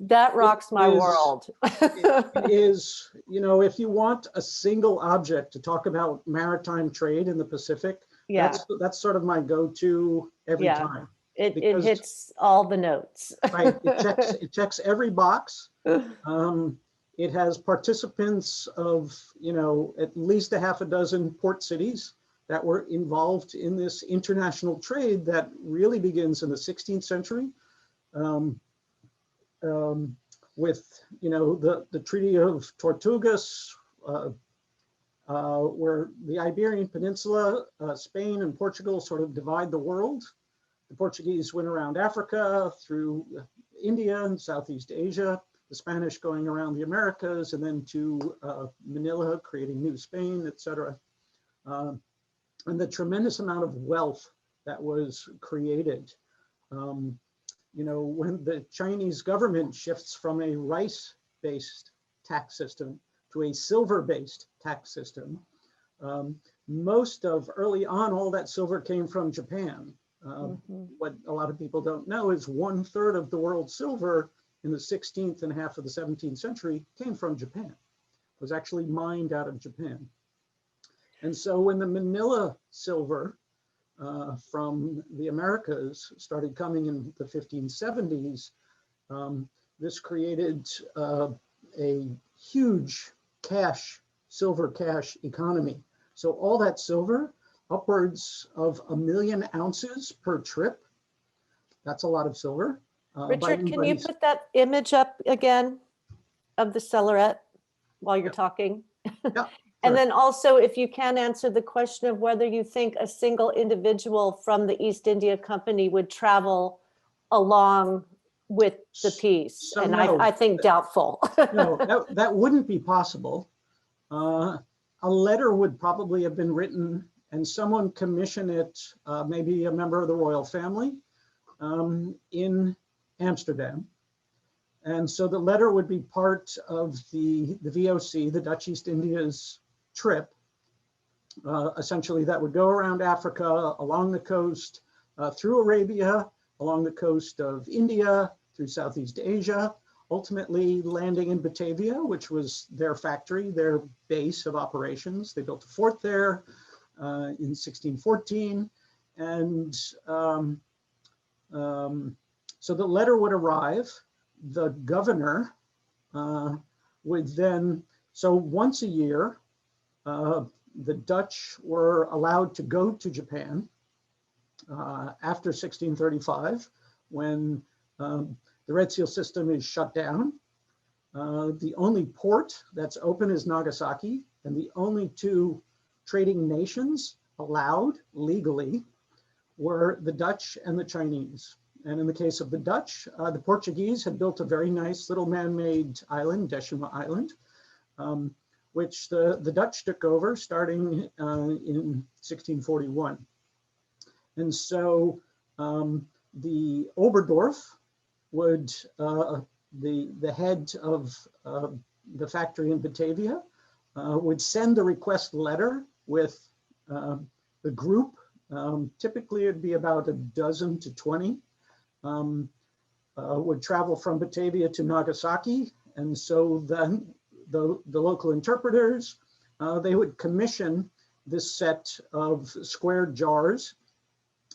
that rocks my world. It is, you know, if you want a single object to talk about maritime trade in the Pacific, yeah, that's sort of my go-to every time. It hits all the notes. Right, it checks every box. It has participants of, you know, at least a half a dozen port cities that were involved in this international trade that really begins in the 16th century with, you know, the Treaty of Tortugas, where the Iberian Peninsula, Spain and Portugal sort of divide the world. The Portuguese went around Africa through India and Southeast Asia, the Spanish going around the Americas and then to Manila, creating New Spain, etc. And the tremendous amount of wealth that was created. You know, when the Chinese government shifts from a rice-based tax system to a silver-based tax system, most of early on, all that silver came from Japan. What a lot of people don't know is 1/3 of the world's silver in the 16th and half of the 17th century came from Japan. It was actually mined out of Japan. And so when the Manila silver from the Americas started coming in the 1570s, this created a huge silver cash economy. So all that silver, upwards of 1 million ounces per trip. That's a lot of silver. Richard, can you put that image up again of the cellaret while you're talking? Yeah. And then also, if you can answer the question of whether you think a single individual from the East India Company would travel along with the piece. So and no, I think doubtful. No, that wouldn't be possible. a letter would probably have been written and someone commission it, maybe a member of the royal family in Amsterdam. And so the letter would be part of the VOC, the Dutch East India's trip. Essentially, that would go around Africa, along the coast, through Arabia, along the coast of India, through Southeast Asia, ultimately landing in Batavia, which was their factory, their base of operations. They built a fort there in 1614. And so the letter would arrive. The governor would then, so once a year, the Dutch were allowed to go to Japan after 1635, when the Red Seal system is shut down. The only port that's open is Nagasaki, and the only two trading nations allowed legally were the Dutch and the Chinese. And in the case of the Dutch, the Portuguese had built a very nice little man-made island, Decima Island, which the Dutch took over starting in 1641. And so the Oberdorf would, the head of the factory in Batavia, would send a request letter with the group. Typically it'd be about a dozen to 20. Would travel from Batavia to Nagasaki. And so then the local interpreters, they would commission this set of square jars.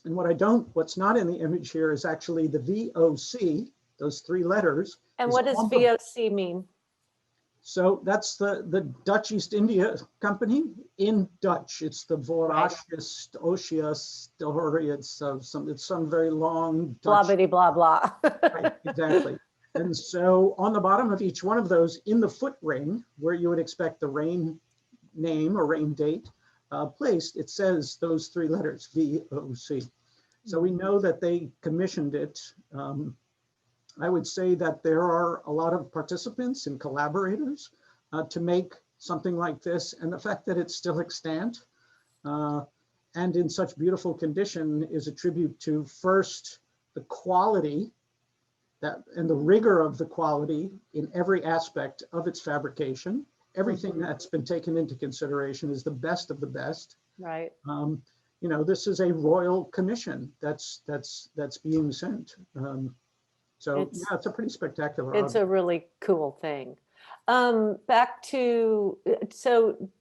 And what's not in the image here is actually the VOC, those three letters. And what does VOC mean? So that's the Dutch East India Company in Dutch. It's the Voorraadjes Oceastory. It's some very long Dutch. Blah, blah, blah. Right, exactly. And so on the bottom of each one of those, in the foot ring, where you would expect the rain name or rain date placed, it says those three letters, VOC. So we know that they commissioned it. I would say that there are a lot of participants and collaborators to make something like this. And the fact that it's still extant and in such beautiful condition is a tribute to, first, the quality and the rigor of the quality in every aspect of its fabrication. Everything that's been taken into consideration is the best of the best. Right. You know, this is a royal commission that's being sent. So yeah, it's a pretty spectacular It's object. a really cool thing. Back to, so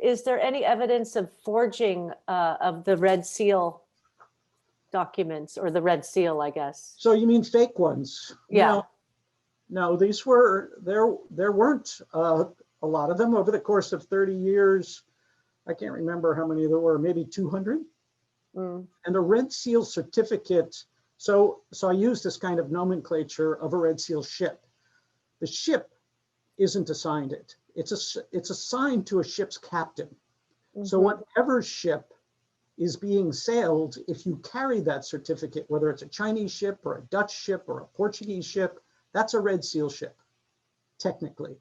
is there any evidence of forging of the Red Seal documents, or the Red Seal, I guess? So you mean fake ones? Yeah. No, these were, there weren't a lot of them over the course of 30 years. I can't remember how many there were, maybe 200. And the Red Seal certificate, so I use this kind of nomenclature of a Red Seal ship. The ship isn't assigned it. It's assigned to a ship's captain. So whatever ship is being sailed, if you carry that certificate, whether it's a Chinese ship or a Dutch ship or a Portuguese ship, that's a Red Seal ship, technically.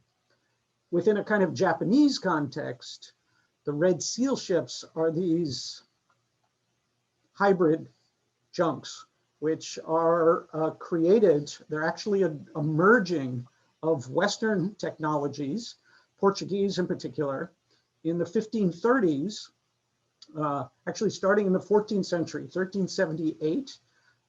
Within a kind of Japanese context, the Red Seal ships are these hybrid junks, which are created, they're actually a merging of Western technologies, Portuguese in particular, in the 1530s, actually starting in the 14th century, 1378,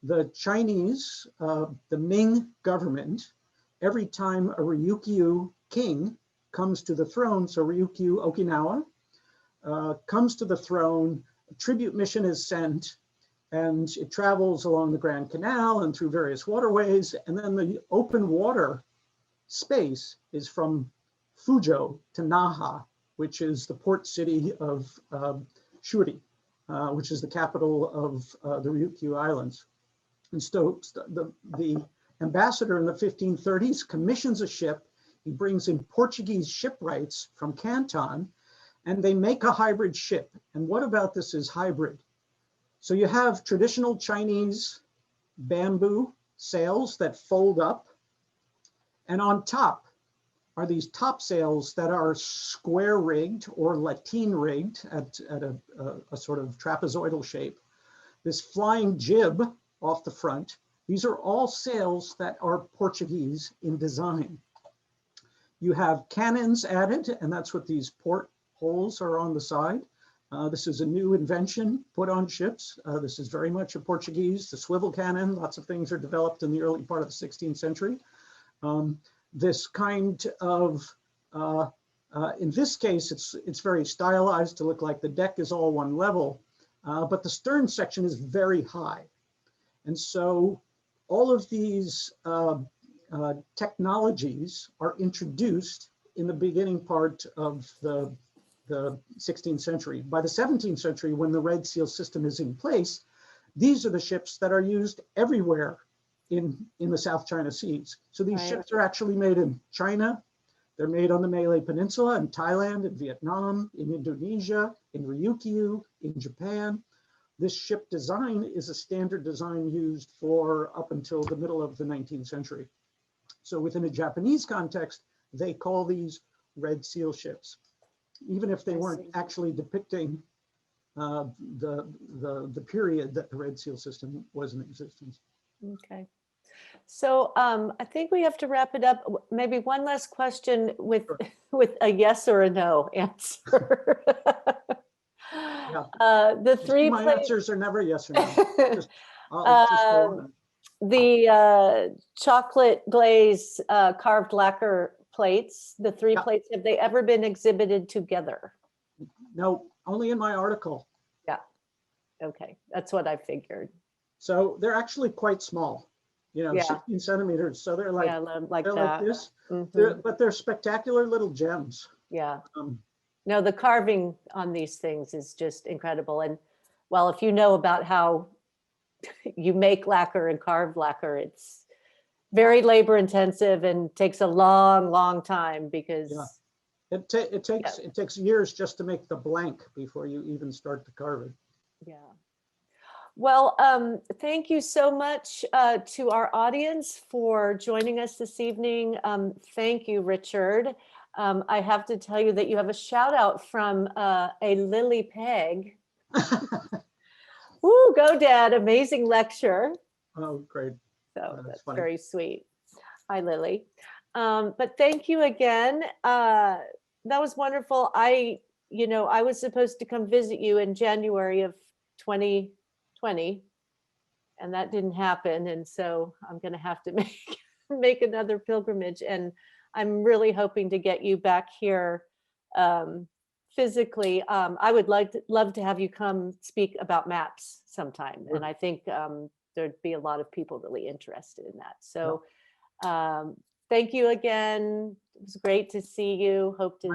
the Chinese, the Ming government, every time a Ryukyu king comes to the throne, so Ryukyu Okinawa, comes to the throne, a tribute mission is sent, and it travels along the Grand Canal and through various waterways. And then the open water space is from Fuzhou to Naha, which is the port city of Shuri, which is the capital of the Ryukyu Islands. And so the ambassador in the 1530s commissions a ship. He brings in Portuguese shipwrights from Canton, and they make a hybrid ship. And what about this is hybrid? So you have traditional Chinese bamboo sails that fold up, and on top are these topsails that are square rigged or lateen rigged at a sort of trapezoidal shape. This flying jib off the front, these are all sails that are Portuguese in design. You have cannons added, and that's what these port holes are on the side. This is a new invention put on ships. This is very much a Portuguese. The swivel cannon, lots of things are developed in the early part of the 16th century. This kind of, in this case, it's very stylized to look like the deck is all one level, but the stern section is very high. And so all of these technologies are introduced in the beginning part of the 16th century. By the 17th century, when the Red Seal system is in place, these are the ships that are used everywhere in the South China Seas. So these ships are actually made in China. They're made on the Malay Peninsula, in Thailand, in Vietnam, in Indonesia, in Ryukyu, in Japan. This ship design is a standard design used for up until the middle of the 19th century. So within a Japanese context, they call these Red Seal ships, even if they weren't actually depicting the period that the Red Seal system was in existence. Okay. So I think we have to wrap it up. Maybe one last question with with a yes or a no answer. The three My answers are never yes or no. The chocolate glaze carved lacquer plates, the three plates, have they ever been exhibited together? No, only in my article. Yeah. Okay, that's what I figured. So they're actually quite small, you know, 16 centimeters. So they're like, like this, but they're spectacular little gems. Yeah. No, the carving on these things is just incredible. And well, if you know about how you make lacquer and carve lacquer, it's very labor intensive and takes a long time because it takes years just to make the blank before you even start to carve it. Yeah. Well, thank you so much to our audience for joining us this evening. Thank you, Richard. I have to tell you that you have a shout out from a Lily Pegg. Woo, go Dad, amazing lecture. Oh, great. So that's very sweet. Hi, Lily. But thank you again. That was wonderful. I was supposed to come visit you in January of 2020, and that didn't happen. And so I'm going to have to make another pilgrimage. And I'm really hoping to get you back here physically. I would love to have you come speak about maps sometime. And I think there'd be a lot of people really interested in that. So thank you again. It was great to see you. Hope to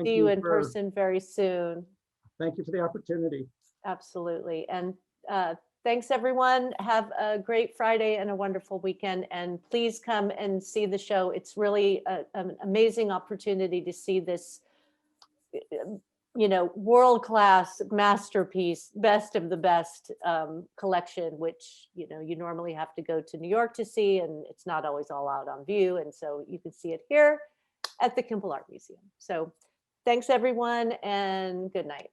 see you in person very soon. Thank you for the opportunity. Absolutely. And thanks, everyone. Have a great Friday and a wonderful weekend. And please come and see the show. It's really an amazing opportunity to see this world-class masterpiece, best of the best collection, which, you normally have to go to New York to see, and it's not always all out on view. And so you can see it here at the Kimball Art Museum. So thanks, everyone, and good night.